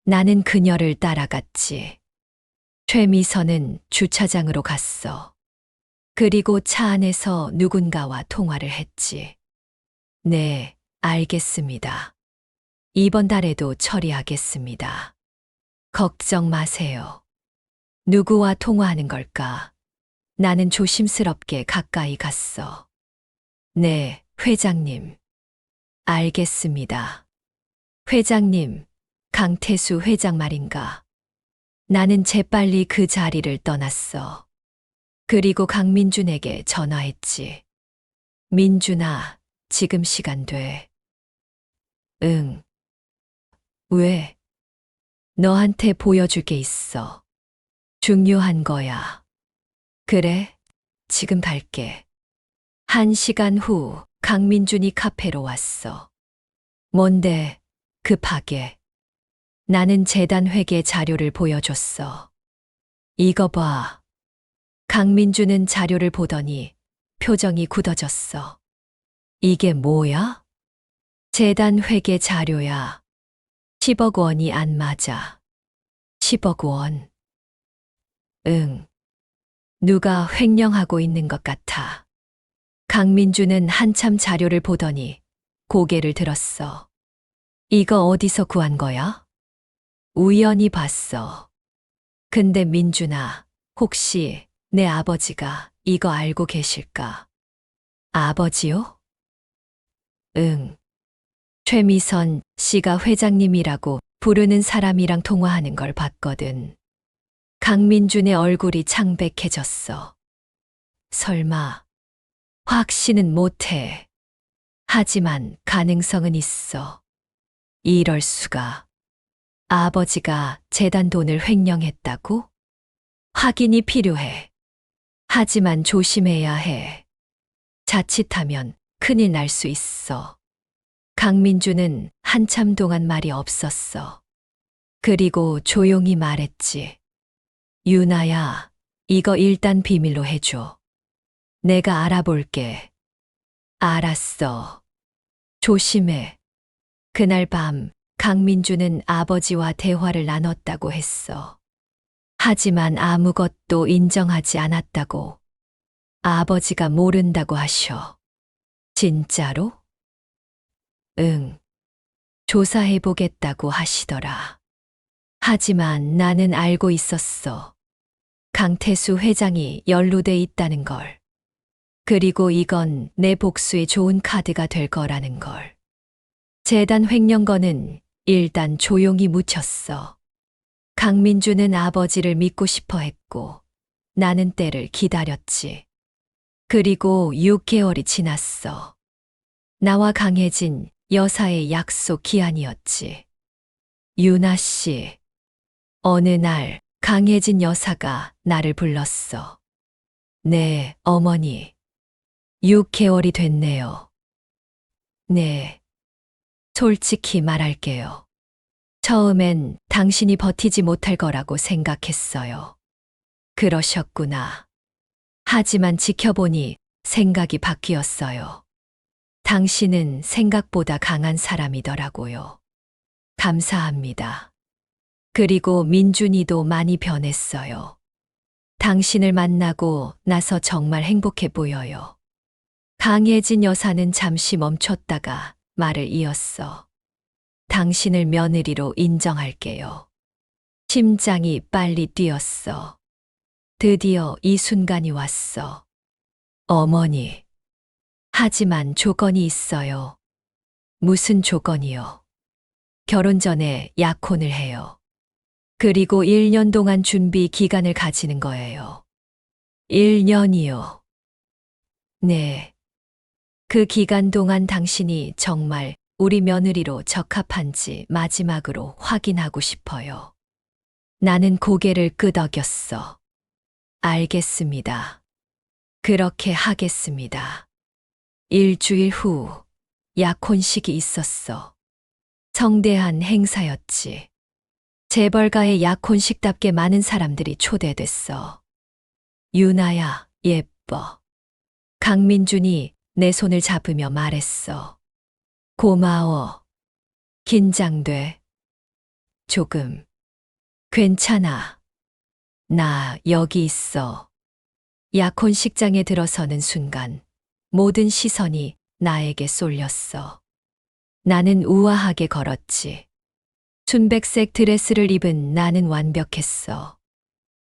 나는 그녀를 따라갔지. 최미선은 주차장으로 갔어. 그리고 차 안에서 누군가와 통화를 했지. 네, 알겠습니다. 이번 달에도 처리하겠습니다. 걱정 마세요. 누구와 통화하는 걸까? 나는 조심스럽게 가까이 갔어. 네, 회장님. 알겠습니다. 회장님, 강태수 회장 말인가? 나는 재빨리 그 자리를 떠났어. 그리고 강민준에게 전화했지. 민준아, 지금 시간 돼. 응. 왜? 너한테 보여줄 게 있어. 중요한 거야. 그래? 지금 갈게. 1시간 후 강민준이 카페로 왔어. 뭔데? 급하게. 나는 재단 회계 자료를 보여줬어. 이거 봐. 강민준은 자료를 보더니 표정이 굳어졌어. 이게 뭐야? 재단 회계 자료야. 10억 원이 안 맞아. 10억 원. 응. 누가 횡령하고 있는 것 같아. 강민주는 한참 자료를 보더니 고개를 들었어. 이거 어디서 구한 거야? 우연히 봤어. 근데 민준아, 혹시 내 아버지가 이거 알고 계실까? 아버지요? 응. 최미선 씨가 회장님이라고 부르는 사람이랑 통화하는 걸 봤거든. 강민준의 얼굴이 창백해졌어. 설마, 확신은 못해. 하지만 가능성은 있어. 이럴 수가. 아버지가 재단 돈을 횡령했다고? 확인이 필요해. 하지만 조심해야 해. 자칫하면 큰일 날 수 있어. 강민주는 한참 동안 말이 없었어. 그리고 조용히 말했지. 유나야, 이거 일단 비밀로 해줘. 내가 알아볼게. 알았어. 조심해. 그날 밤 강민주는 아버지와 대화를 나눴다고 했어. 하지만 아무것도 인정하지 않았다고. 아버지가 모른다고 하셔. 진짜로? 응. 조사해보겠다고 하시더라. 하지만 나는 알고 있었어. 강태수 회장이 연루돼 있다는 걸. 그리고 이건 내 복수에 좋은 카드가 될 거라는 걸. 재단 횡령건은 일단 조용히 묻혔어. 강민주는 아버지를 믿고 싶어 했고, 나는 때를 기다렸지. 그리고 6개월이 지났어. 나와 강혜진 여사의 약속 기한이었지. 유나 씨. 어느 날 강혜진 여사가 나를 불렀어. 네, 어머니. 6개월이 됐네요. 네. 솔직히 말할게요. 처음엔 당신이 버티지 못할 거라고 생각했어요. 그러셨구나. 하지만 지켜보니 생각이 바뀌었어요. 당신은 생각보다 강한 사람이더라고요. 감사합니다. 그리고 민준이도 많이 변했어요. 당신을 만나고 나서 정말 행복해 보여요. 강혜진 여사는 잠시 멈췄다가 말을 이었어. 당신을 며느리로 인정할게요. 심장이 빨리 뛰었어. 드디어 이 순간이 왔어. 어머니. 하지만 조건이 있어요. 무슨 조건이요? 결혼 전에 약혼을 해요. 그리고 1년 동안 준비 기간을 가지는 거예요. 1년이요. 네. 그 기간 동안 당신이 정말 우리 며느리로 적합한지 마지막으로 확인하고 싶어요. 나는 고개를 끄덕였어. 알겠습니다. 그렇게 하겠습니다. 일주일 후 약혼식이 있었어. 성대한 행사였지. 재벌가의 약혼식답게 많은 사람들이 초대됐어. 유나야, 예뻐. 강민준이 내 손을 잡으며 말했어. 고마워. 긴장돼. 조금. 괜찮아. 나 여기 있어. 약혼식장에 들어서는 순간 모든 시선이 나에게 쏠렸어. 나는 우아하게 걸었지. 순백색 드레스를 입은 나는 완벽했어.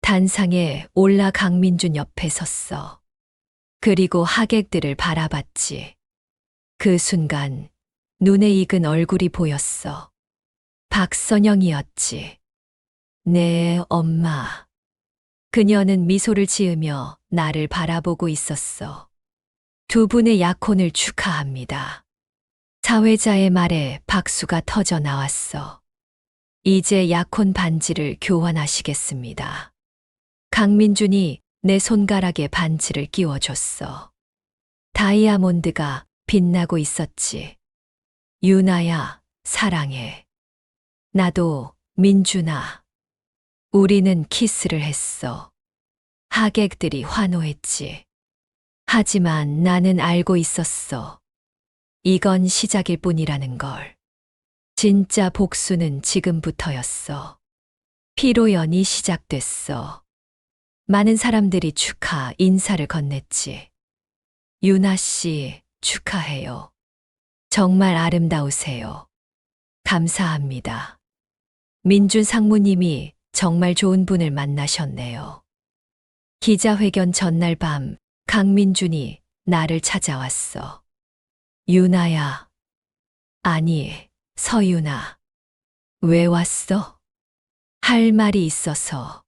단상에 올라 강민준 옆에 섰어. 그리고 하객들을 바라봤지. 그 순간 눈에 익은 얼굴이 보였어. 박선영이었지. 네, 엄마. 그녀는 미소를 지으며 나를 바라보고 있었어. 두 분의 약혼을 축하합니다. 사회자의 말에 박수가 터져 나왔어. 이제 약혼 반지를 교환하시겠습니다. 강민준이 내 손가락에 반지를 끼워줬어. 다이아몬드가 빛나고 있었지. 유나야, 사랑해. 나도, 민준아. 우리는 키스를 했어. 하객들이 환호했지. 하지만 나는 알고 있었어. 이건 시작일 뿐이라는 걸. 진짜 복수는 지금부터였어. 피로연이 시작됐어. 많은 사람들이 축하 인사를 건넸지. 유나 씨, 축하해요. 정말 아름다우세요. 감사합니다. 민준 상무님이 정말 좋은 분을 만나셨네요. 기자회견 전날 밤 강민준이 나를 찾아왔어. 유나야. 아니, 서유나. 왜 왔어? 할 말이 있어서.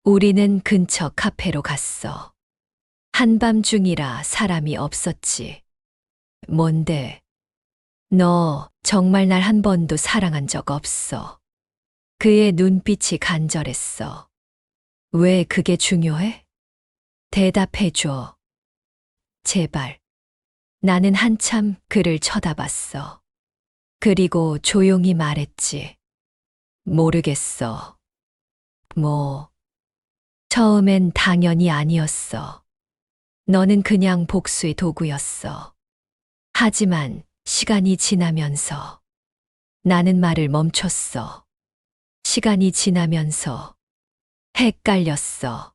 우리는 근처 카페로 갔어. 한밤중이라 사람이 없었지. 뭔데? 너 정말 날 한 번도 사랑한 적 없어. 그의 눈빛이 간절했어. 왜 그게 중요해? 대답해줘. 제발. 나는 한참 그를 쳐다봤어. 그리고 조용히 말했지. 모르겠어. 뭐. 처음엔 당연히 아니었어. 너는 그냥 복수의 도구였어. 하지만 시간이 지나면서 나는 말을 멈췄어. 시간이 지나면서 헷갈렸어.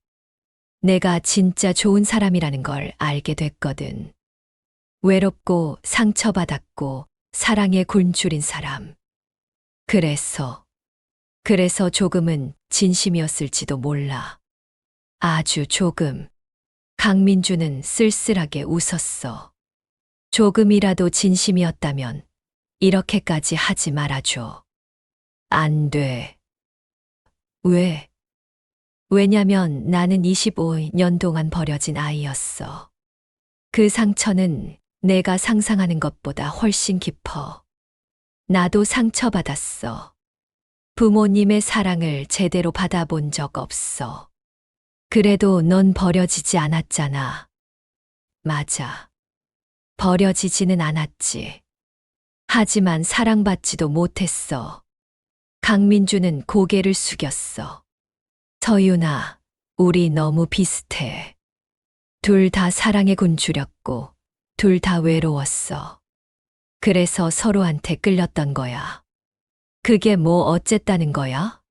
내가 진짜 좋은 사람이라는 걸 알게 됐거든. 외롭고 상처받았고 사랑에 굶주린 사람. 그래서 조금은 진심이었을지도 몰라. 아주 조금. 강민주는 쓸쓸하게 웃었어. 조금이라도 진심이었다면 이렇게까지 하지 말아줘. 안 돼. 왜? 왜냐면 나는 25년 동안 버려진 아이였어. 그 상처는 내가 상상하는 것보다 훨씬 깊어. 나도 상처받았어. 부모님의 사랑을 제대로 받아본 적 없어. 그래도 넌 버려지지 않았잖아. 맞아. 버려지지는 않았지. 하지만 사랑받지도 못했어. 강민주는 고개를 숙였어. 서윤아, 우리 너무 비슷해. 둘 다 사랑에 굶주렸고, 둘 다 외로웠어. 그래서 서로한테 끌렸던 거야. 그게 뭐 어쨌다는 거야?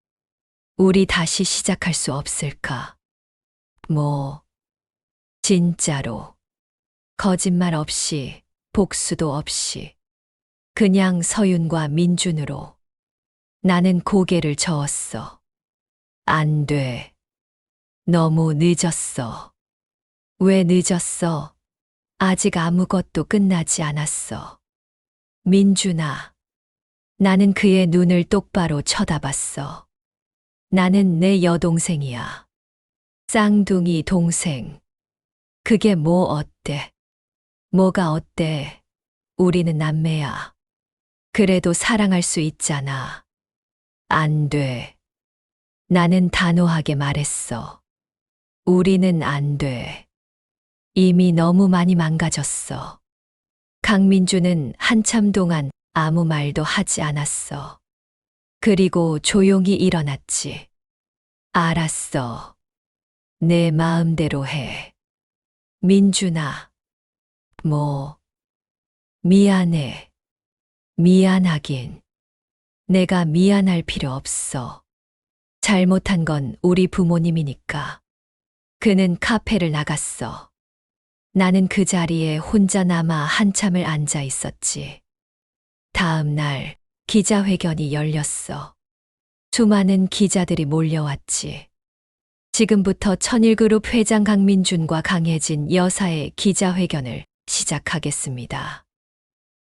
우리 다시 시작할 수 없을까? 진짜로. 거짓말 없이, 복수도 없이. 그냥 서윤과 민준으로. 나는 고개를 저었어. 안 돼. 너무 늦었어. 왜 늦었어? 아직 아무것도 끝나지 않았어. 민준아. 나는 그의 눈을 똑바로 쳐다봤어. 나는 내 여동생이야. 쌍둥이 동생. 그게 뭐 어때? 뭐가 어때? 우리는 남매야. 그래도 사랑할 수 있잖아. 안 돼. 나는 단호하게 말했어. 우리는 안 돼. 이미 너무 많이 망가졌어. 강민주는 한참 동안 아무 말도 하지 않았어. 그리고 조용히 일어났지. 알았어. 내 마음대로 해. 민준아. 미안해. 미안하긴. 내가 미안할 필요 없어. 잘못한 건 우리 부모님이니까. 그는 카페를 나갔어. 나는 그 자리에 혼자 남아 한참을 앉아 있었지. 다음 날 기자회견이 열렸어. 수많은 기자들이 몰려왔지. 지금부터 천일그룹 회장 강민준과 강혜진 여사의 기자회견을 시작하겠습니다.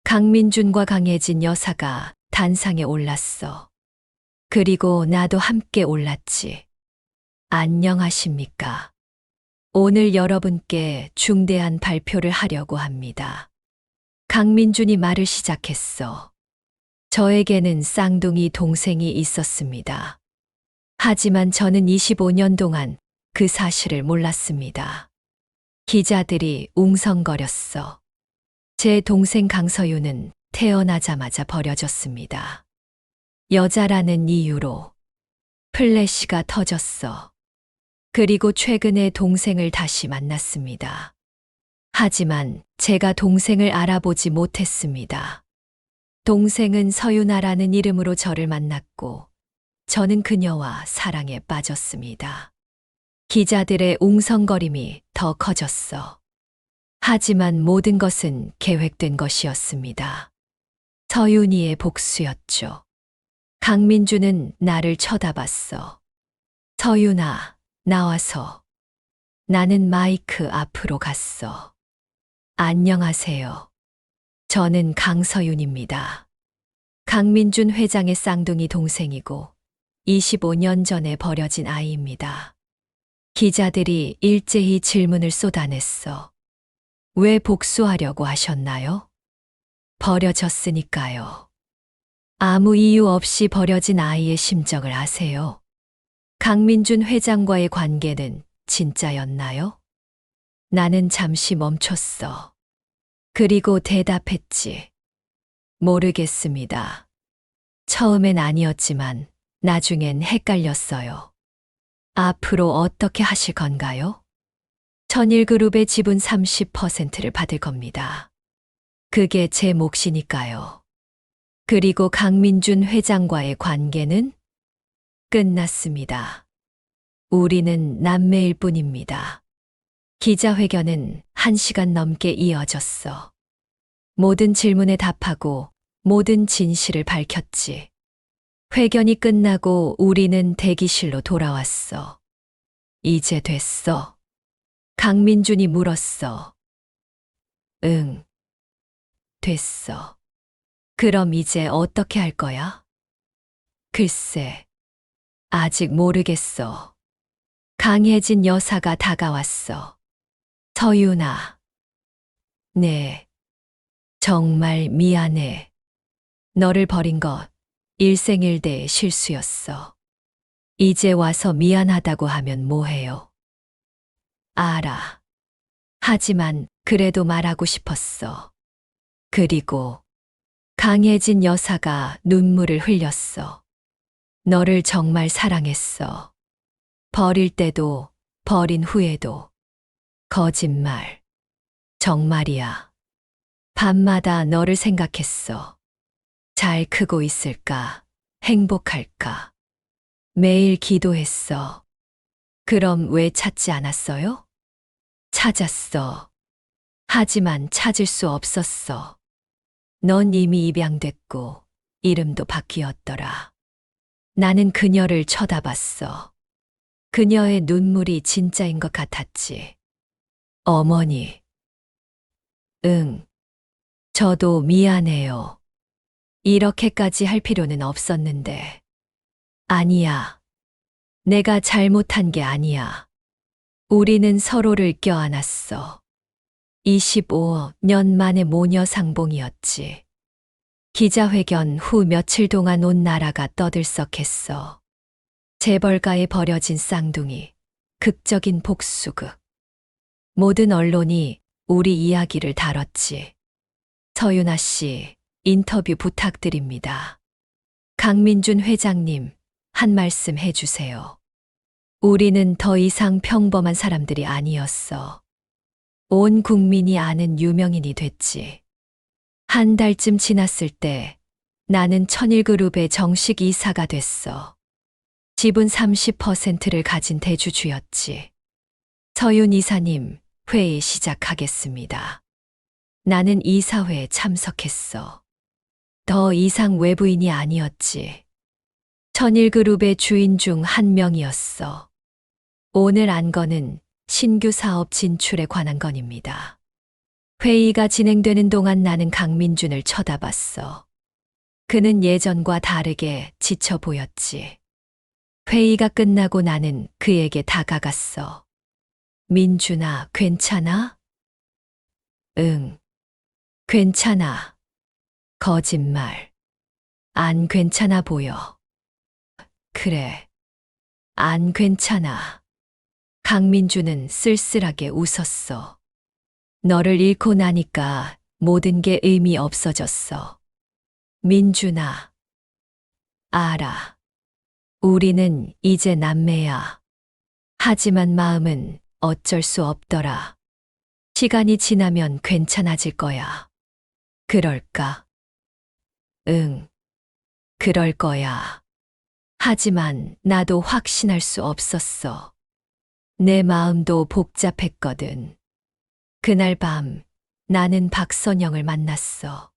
강민준과 강혜진 여사가 단상에 올랐어. 그리고 나도 함께 올랐지. 안녕하십니까. 오늘 여러분께 중대한 발표를 하려고 합니다. 강민준이 말을 시작했어. 저에게는 쌍둥이 동생이 있었습니다. 하지만 저는 25년 동안 그 사실을 몰랐습니다. 기자들이 웅성거렸어. 제 동생 강서윤은 태어나자마자 버려졌습니다. 여자라는 이유로. 플래시가 터졌어. 그리고 최근에 동생을 다시 만났습니다. 하지만 제가 동생을 알아보지 못했습니다. 동생은 서윤아라는 이름으로 저를 만났고 저는 그녀와 사랑에 빠졌습니다. 기자들의 웅성거림이 더 커졌어. 하지만 모든 것은 계획된 것이었습니다. 서윤이의 복수였죠. 강민주는 나를 쳐다봤어. 서윤아, 나와서. 나는 마이크 앞으로 갔어. 안녕하세요. 저는 강서윤입니다. 강민준 회장의 쌍둥이 동생이고 25년 전에 버려진 아이입니다. 기자들이 일제히 질문을 쏟아냈어. 왜 복수하려고 하셨나요? 버려졌으니까요. 아무 이유 없이 버려진 아이의 심정을 아세요? 강민준 회장과의 관계는 진짜였나요? 나는 잠시 멈췄어. 그리고 대답했지. 모르겠습니다. 처음엔 아니었지만 나중엔 헷갈렸어요. 앞으로 어떻게 하실 건가요? 천일그룹의 지분 30%를 받을 겁니다. 그게 제 몫이니까요. 그리고 강민준 회장과의 관계는 끝났습니다. 우리는 남매일 뿐입니다. 기자회견은 1시간 넘게 이어졌어. 모든 질문에 답하고 모든 진실을 밝혔지. 회견이 끝나고 우리는 대기실로 돌아왔어. 이제 됐어. 강민준이 물었어. 응, 됐어. 그럼 이제 어떻게 할 거야? 글쎄, 아직 모르겠어. 강혜진 여사가 다가왔어. 서윤아. 네. 정말 미안해. 너를 버린 것 일생일대의 실수였어. 이제 와서 미안하다고 하면 뭐해요? 알아. 하지만 그래도 말하고 싶었어. 그리고 강혜진 여사가 눈물을 흘렸어. 너를 정말 사랑했어. 버릴 때도 버린 후에도. 거짓말. 정말이야. 밤마다 너를 생각했어. 잘 크고 있을까? 행복할까? 매일 기도했어. 그럼 왜 찾지 않았어요? 찾았어. 하지만 찾을 수 없었어. 넌 이미 입양됐고 이름도 바뀌었더라. 나는 그녀를 쳐다봤어. 그녀의 눈물이 진짜인 것 같았지. 어머니. 응. 저도 미안해요. 이렇게까지 할 필요는 없었는데. 아니야. 내가 잘못한 게 아니야. 우리는 서로를 껴안았어. 25년 만의 모녀 상봉이었지. 기자회견 후 며칠 동안 온 나라가 떠들썩했어. 재벌가에 버려진 쌍둥이, 극적인 복수극. 모든 언론이 우리 이야기를 다뤘지. 서윤아 씨, 인터뷰 부탁드립니다. 강민준 회장님, 한 말씀 해주세요. 우리는 더 이상 평범한 사람들이 아니었어. 온 국민이 아는 유명인이 됐지. 한 달쯤 지났을 때 나는 천일그룹의 정식 이사가 됐어. 지분 30%를 가진 대주주였지. 서윤 이사님, 회의 시작하겠습니다. 나는 이사회에 참석했어. 더 이상 외부인이 아니었지. 천일그룹의 주인 중 한 명이었어. 오늘 안건은 신규 사업 진출에 관한 건입니다. 회의가 진행되는 동안 나는 강민준을 쳐다봤어. 그는 예전과 다르게 지쳐 보였지. 회의가 끝나고 나는 그에게 다가갔어. 민준아, 괜찮아? 응, 괜찮아. 거짓말. 안 괜찮아 보여. 그래, 안 괜찮아. 강민준은 쓸쓸하게 웃었어. 너를 잃고 나니까 모든 게 의미 없어졌어. 민준아, 알아. 우리는 이제 남매야. 하지만 마음은 어쩔 수 없더라. 시간이 지나면 괜찮아질 거야. 그럴까? 응, 그럴 거야. 하지만 나도 확신할 수 없었어. 내 마음도 복잡했거든. 그날 밤 나는 박선영을 만났어.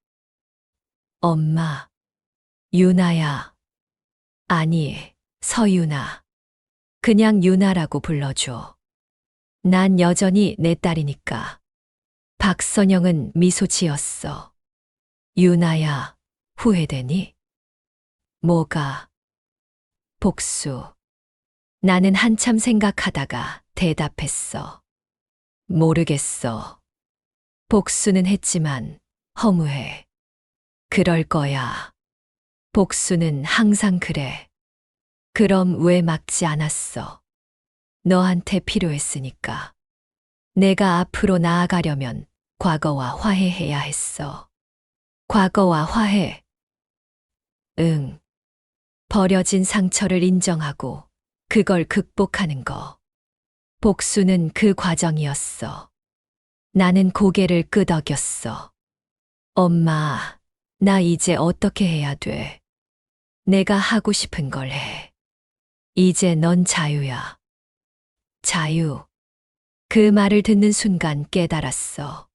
엄마, 유나야. 아니, 서유나. 그냥 유나라고 불러줘. 난 여전히 내 딸이니까. 박선영은 미소 지었어. 유나야, 후회되니? 뭐가? 복수. 나는 한참 생각하다가 대답했어. 모르겠어. 복수는 했지만 허무해. 그럴 거야. 복수는 항상 그래. 그럼 왜 막지 않았어? 너한테 필요했으니까. 내가 앞으로 나아가려면 과거와 화해해야 했어. 과거와 화해. 응. 버려진 상처를 인정하고 그걸 극복하는 거. 복수는 그 과정이었어. 나는 고개를 끄덕였어. 엄마, 나 이제 어떻게 해야 돼? 내가 하고 싶은 걸 해. 이제 넌 자유야. 자유. 그 말을 듣는 순간 깨달았어.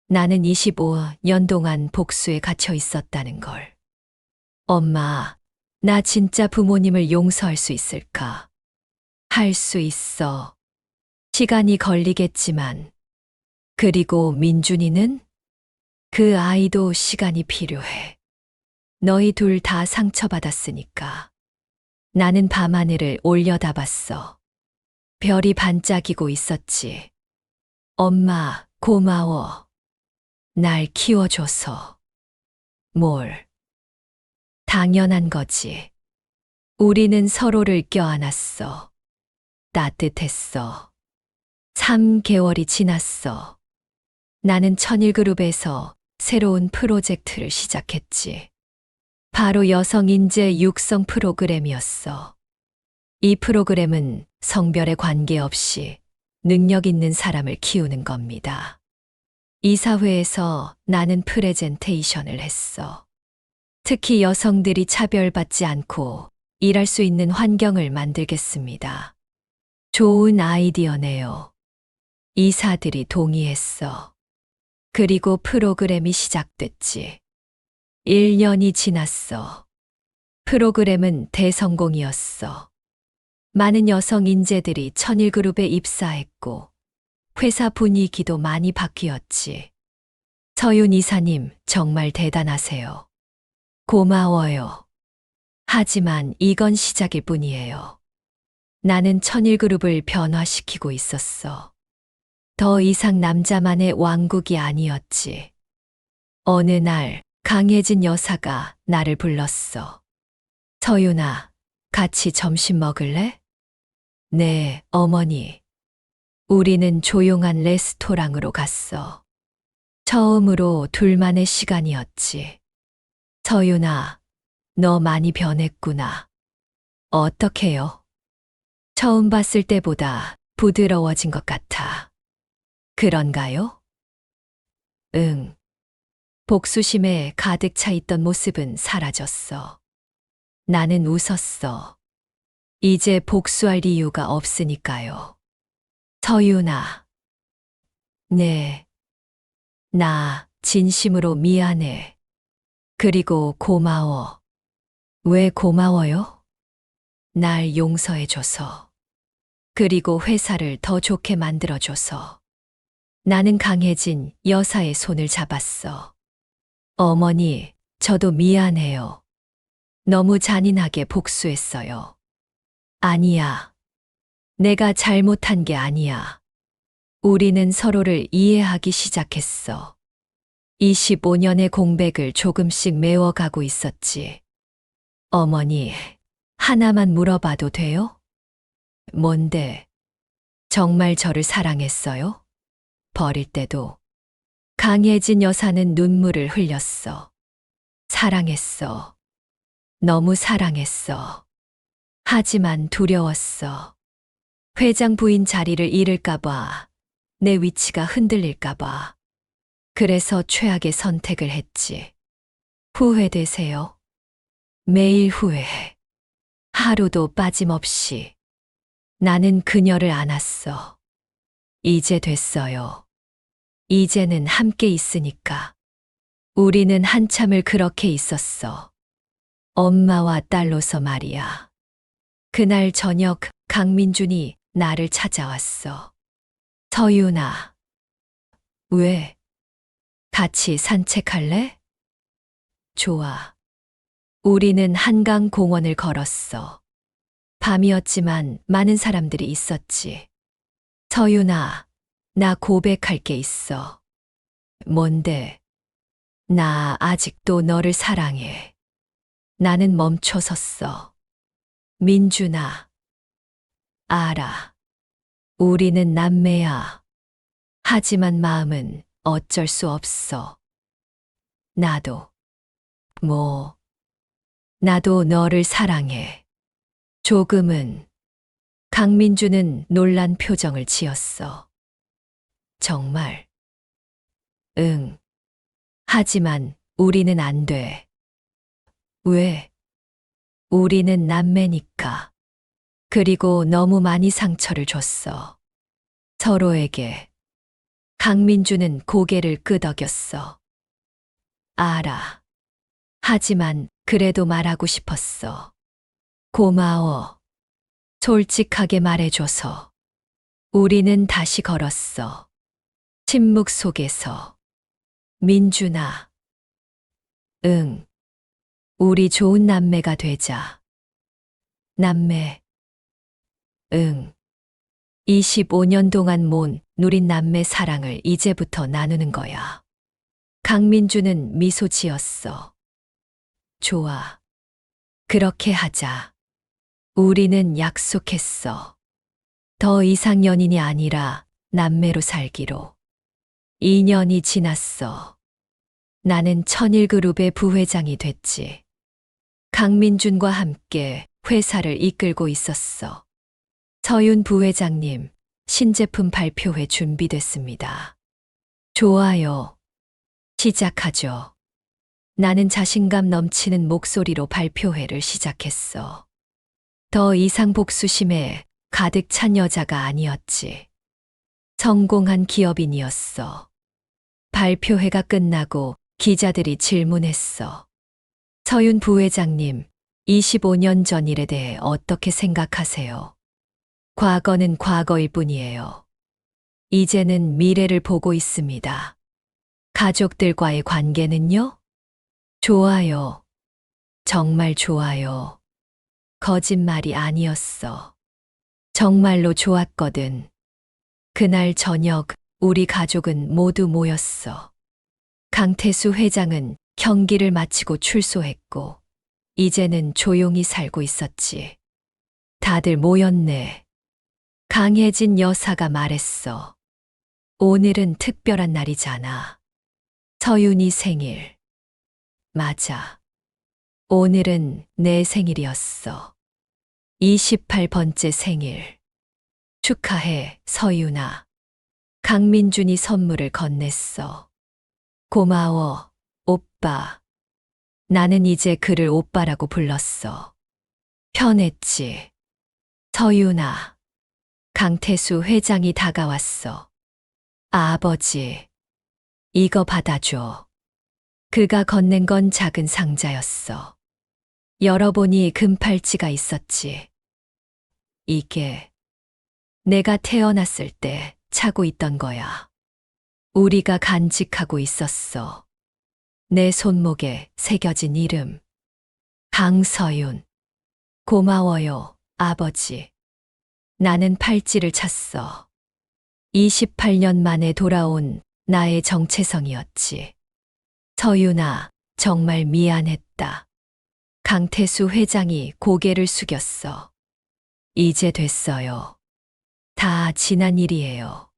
나는 25년 동안 복수에 갇혀 있었다는 걸. 엄마, 나 진짜 부모님을 용서할 수 있을까? 할 수 있어. 시간이 걸리겠지만. 그리고 민준이는? 그 아이도 시간이 필요해. 너희 둘 다 상처받았으니까. 나는 밤하늘을 올려다봤어. 별이 반짝이고 있었지. 엄마, 고마워. 날 키워줘서. 뭘? 당연한 거지. 우리는 서로를 껴안았어. 따뜻했어. 3개월이 지났어. 나는 천일그룹에서 새로운 프로젝트를 시작했지. 바로 여성인재 육성 프로그램이었어. 이 프로그램은 성별에 관계없이 능력 있는 사람을 키우는 겁니다. 이사회에서 나는 프레젠테이션을 했어. 특히 여성들이 차별받지 않고 일할 수 있는 환경을 만들겠습니다. 좋은 아이디어네요. 이사들이 동의했어. 그리고 프로그램이 시작됐지. 1년이 지났어. 프로그램은 대성공이었어. 많은 여성 인재들이 천일그룹에 입사했고 회사 분위기도 많이 바뀌었지. 서윤 이사님 정말 대단하세요. 고마워요. 하지만 이건 시작일 뿐이에요. 나는 천일그룹을 변화시키고 있었어. 더 이상 남자만의 왕국이 아니었지. 어느 날 강혜진 여사가 나를 불렀어. 서윤아, 같이 점심 먹을래? 네, 어머니. 우리는 조용한 레스토랑으로 갔어. 처음으로 둘만의 시간이었지. 서윤아, 너 많이 변했구나. 어떡해요? 처음 봤을 때보다 부드러워진 것 같아. 그런가요? 응. 복수심에 가득 차 있던 모습은 사라졌어. 나는 웃었어. 이제 복수할 이유가 없으니까요. 서윤아. 네. 나 진심으로 미안해. 그리고 고마워. 왜 고마워요? 날 용서해줘서. 그리고 회사를 더 좋게 만들어줘서. 나는 강혜진 여사의 손을 잡았어. 어머니, 저도 미안해요. 너무 잔인하게 복수했어요. 아니야. 내가 잘못한 게 아니야. 우리는 서로를 이해하기 시작했어. 25년의 공백을 조금씩 메워가고 있었지. 어머니, 하나만 물어봐도 돼요? 뭔데? 정말 저를 사랑했어요? 버릴 때도. 강혜진 여사는 눈물을 흘렸어. 사랑했어. 너무 사랑했어. 하지만 두려웠어. 회장 부인 자리를 잃을까봐, 내 위치가 흔들릴까봐. 그래서 최악의 선택을 했지. 후회되세요? 매일 후회해. 하루도 빠짐없이. 나는 그녀를 안았어. 이제 됐어요. 이제는 함께 있으니까. 우리는 한참을 그렇게 있었어. 엄마와 딸로서 말이야. 그날 저녁 강민준이 나를 찾아왔어. 서윤아. 왜? 같이 산책할래? 좋아. 우리는 한강 공원을 걸었어. 밤이었지만 많은 사람들이 있었지. 서윤아, 나 고백할 게 있어. 뭔데? 나 아직도 너를 사랑해. 나는 멈춰섰어. 민준아. 알아. 우리는 남매야. 하지만 마음은 어쩔 수 없어. 나도. 뭐. 나도 너를 사랑해. 조금은. 강민주는 놀란 표정을 지었어. 정말. 응. 하지만 우리는 안 돼. 왜? 우리는 남매니까. 그리고 너무 많이 상처를 줬어. 서로에게. 강민주는 고개를 끄덕였어. 알아. 하지만 그래도 말하고 싶었어. 고마워. 솔직하게 말해줘서. 우리는 다시 걸었어. 침묵 속에서. 민준아. 응. 우리 좋은 남매가 되자. 남매. 응. 25년 동안 못 누린 남매 사랑을 이제부터 나누는 거야. 강민주는 미소 지었어. 좋아. 그렇게 하자. 우리는 약속했어. 더 이상 연인이 아니라 남매로 살기로. 2년이 지났어. 나는 천일그룹의 부회장이 됐지. 강민준과 함께 회사를 이끌고 있었어. 서윤 부회장님, 신제품 발표회 준비됐습니다. 좋아요. 시작하죠. 나는 자신감 넘치는 목소리로 발표회를 시작했어. 더 이상 복수심에 가득 찬 여자가 아니었지. 성공한 기업인이었어. 발표회가 끝나고 기자들이 질문했어. 서윤 부회장님, 25년 전 일에 대해 어떻게 생각하세요? 과거는 과거일 뿐이에요. 이제는 미래를 보고 있습니다. 가족들과의 관계는요? 좋아요. 정말 좋아요. 거짓말이 아니었어. 정말로 좋았거든. 그날 저녁 우리 가족은 모두 모였어. 강태수 회장은 경기를 마치고 출소했고, 이제는 조용히 살고 있었지. 다들 모였네. 강혜진 여사가 말했어. 오늘은 특별한 날이잖아. 서윤이 생일. 맞아. 오늘은 내 생일이었어. 28번째 생일. 축하해, 서윤아. 강민준이 선물을 건넸어. 고마워, 오빠. 나는 이제 그를 오빠라고 불렀어. 편했지. 서윤아. 강태수 회장이 다가왔어. 아버지. 이거 받아줘. 그가 건넨 건 작은 상자였어. 열어보니 금팔찌가 있었지. 이게 내가 태어났을 때 차고 있던 거야. 우리가 간직하고 있었어. 내 손목에 새겨진 이름. 강서윤. 고마워요, 아버지. 나는 팔찌를 찼어. 28년 만에 돌아온 나의 정체성이었지. 서윤아, 정말 미안했다. 강태수 회장이 고개를 숙였어. 이제 됐어요. 다 지난 일이에요.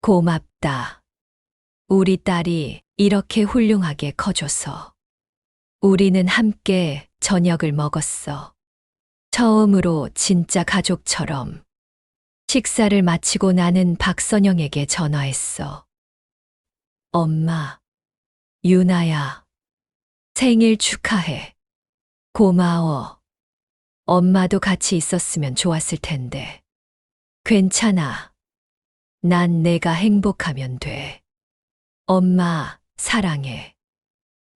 고맙다. 우리 딸이 이렇게 훌륭하게 커줘서. 우리는 함께 저녁을 먹었어. 처음으로 진짜 가족처럼. 식사를 마치고 나는 박선영에게 전화했어. 엄마, 유나야, 생일 축하해. 고마워. 엄마도 같이 있었으면 좋았을 텐데. 괜찮아. 난 내가 행복하면 돼. 엄마, 사랑해.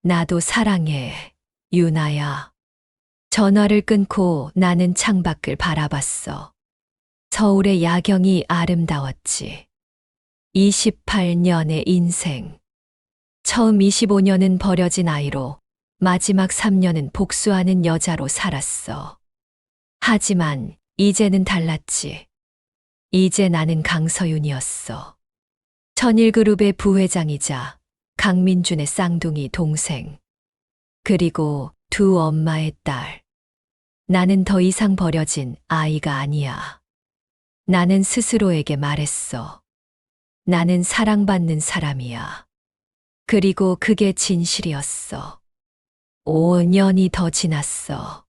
나도 사랑해, 유나야. 전화를 끊고 나는 창밖을 바라봤어. 서울의 야경이 아름다웠지. 28년의 인생. 처음 25년은 버려진 아이로, 마지막 3년은 복수하는 여자로 살았어. 하지만 이제는 달랐지. 이제 나는 강서윤이었어. 천일그룹의 부회장이자 강민준의 쌍둥이 동생. 그리고 두 엄마의 딸. 나는 더 이상 버려진 아이가 아니야. 나는 스스로에게 말했어. 나는 사랑받는 사람이야. 그리고 그게 진실이었어. 5년이 더 지났어.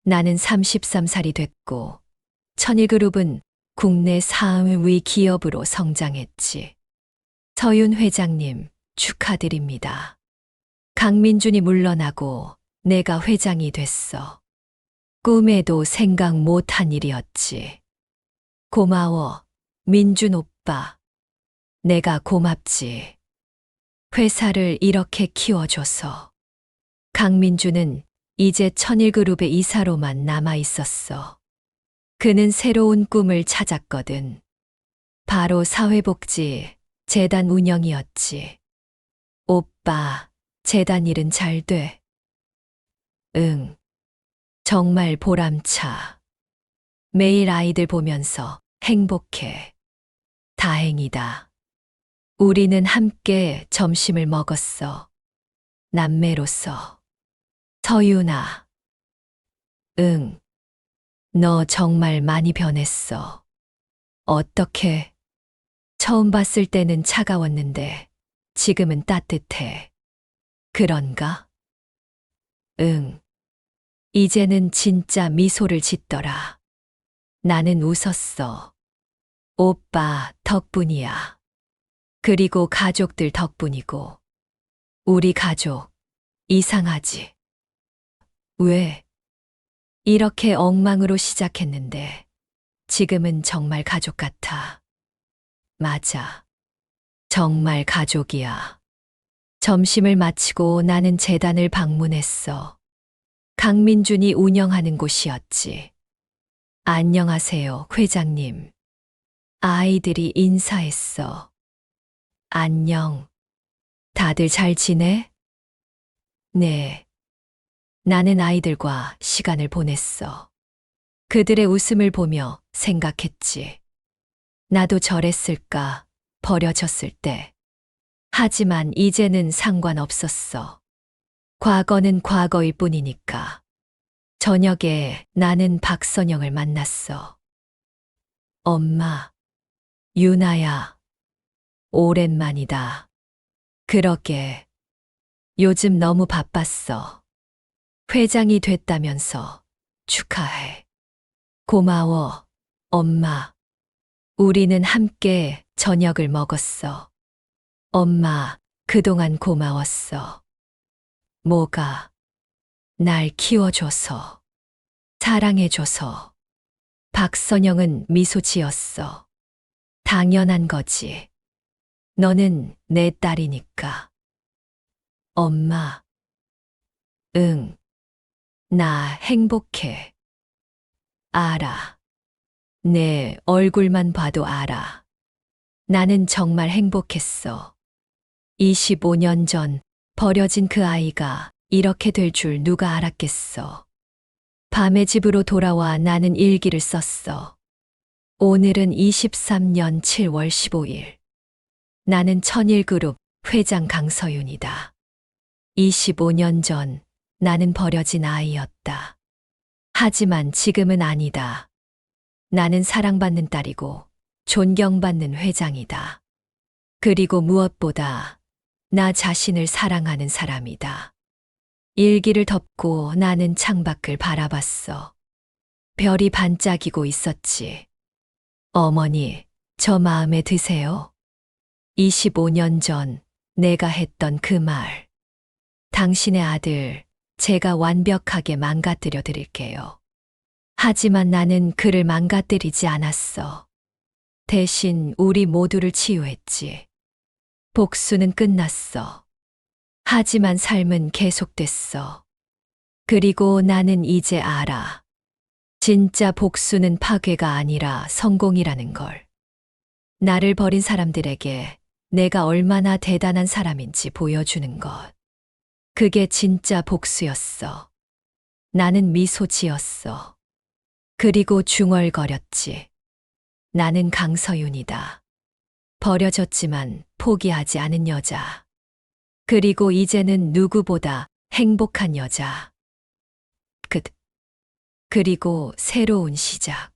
나는 33살이 됐고, 천일그룹은 국내 4위 기업으로 성장했지. 서윤 회장님, 축하드립니다. 강민준이 물러나고 내가 회장이 됐어. 꿈에도 생각 못한 일이었지. 고마워, 민준 오빠. 내가 고맙지. 회사를 이렇게 키워줘서. 강민준은 이제 천일그룹의 이사로만 남아 있었어. 그는 새로운 꿈을 찾았거든. 바로 사회복지 재단 운영이었지. 오빠, 재단 일은 잘 돼? 응. 정말 보람차. 매일 아이들 보면서 행복해. 다행이다. 우리는 함께 점심을 먹었어. 남매로서. 서윤아. 응. 너 정말 많이 변했어. 어떻게? 처음 봤을 때는 차가웠는데 지금은 따뜻해. 그런가? 응. 이제는 진짜 미소를 짓더라. 나는 웃었어. 오빠 덕분이야. 그리고 가족들 덕분이고. 우리 가족 이상하지? 왜? 이렇게 엉망으로 시작했는데 지금은 정말 가족 같아. 맞아. 정말 가족이야. 점심을 마치고 나는 재단을 방문했어. 강민준이 운영하는 곳이었지. 안녕하세요, 회장님. 아이들이 인사했어. 안녕. 다들 잘 지내? 네. 나는 아이들과 시간을 보냈어. 그들의 웃음을 보며 생각했지. 나도 저랬을까, 버려졌을 때. 하지만 이제는 상관없었어. 과거는 과거일 뿐이니까. 저녁에 나는 박선영을 만났어. 엄마, 유나야, 오랜만이다. 그러게. 요즘 너무 바빴어. 회장이 됐다면서 축하해. 고마워, 엄마. 우리는 함께 저녁을 먹었어. 엄마, 그동안 고마웠어. 뭐가? 날 키워줘서, 사랑해줘서. 박선영은 미소 지었어. 당연한 거지. 너는 내 딸이니까. 엄마. 응. 나 행복해. 알아. 내 얼굴만 봐도 알아. 나는 정말 행복했어. 25년 전 버려진 그 아이가 이렇게 될 줄 누가 알았겠어. 밤에 집으로 돌아와 나는 일기를 썼어. 오늘은 23년 7월 15일. 나는 천일그룹 회장 강서윤이다. 25년 전 나는 버려진 아이였다. 하지만 지금은 아니다. 나는 사랑받는 딸이고 존경받는 회장이다. 그리고 무엇보다 나 자신을 사랑하는 사람이다. 일기를 덮고 나는 창밖을 바라봤어. 별이 반짝이고 있었지. 어머니, 저 마음에 드세요? 25년 전 내가 했던 그 말. 당신의 아들, 제가 완벽하게 망가뜨려 드릴게요. 하지만 나는 그를 망가뜨리지 않았어. 대신 우리 모두를 치유했지. 복수는 끝났어. 하지만 삶은 계속됐어. 그리고 나는 이제 알아. 진짜 복수는 파괴가 아니라 성공이라는 걸. 나를 버린 사람들에게 내가 얼마나 대단한 사람인지 보여주는 것. 그게 진짜 복수였어. 나는 미소 지었어. 그리고 중얼거렸지. 나는 강서윤이다. 버려졌지만 포기하지 않은 여자. 그리고 이제는 누구보다 행복한 여자. 그리고 새로운 시작.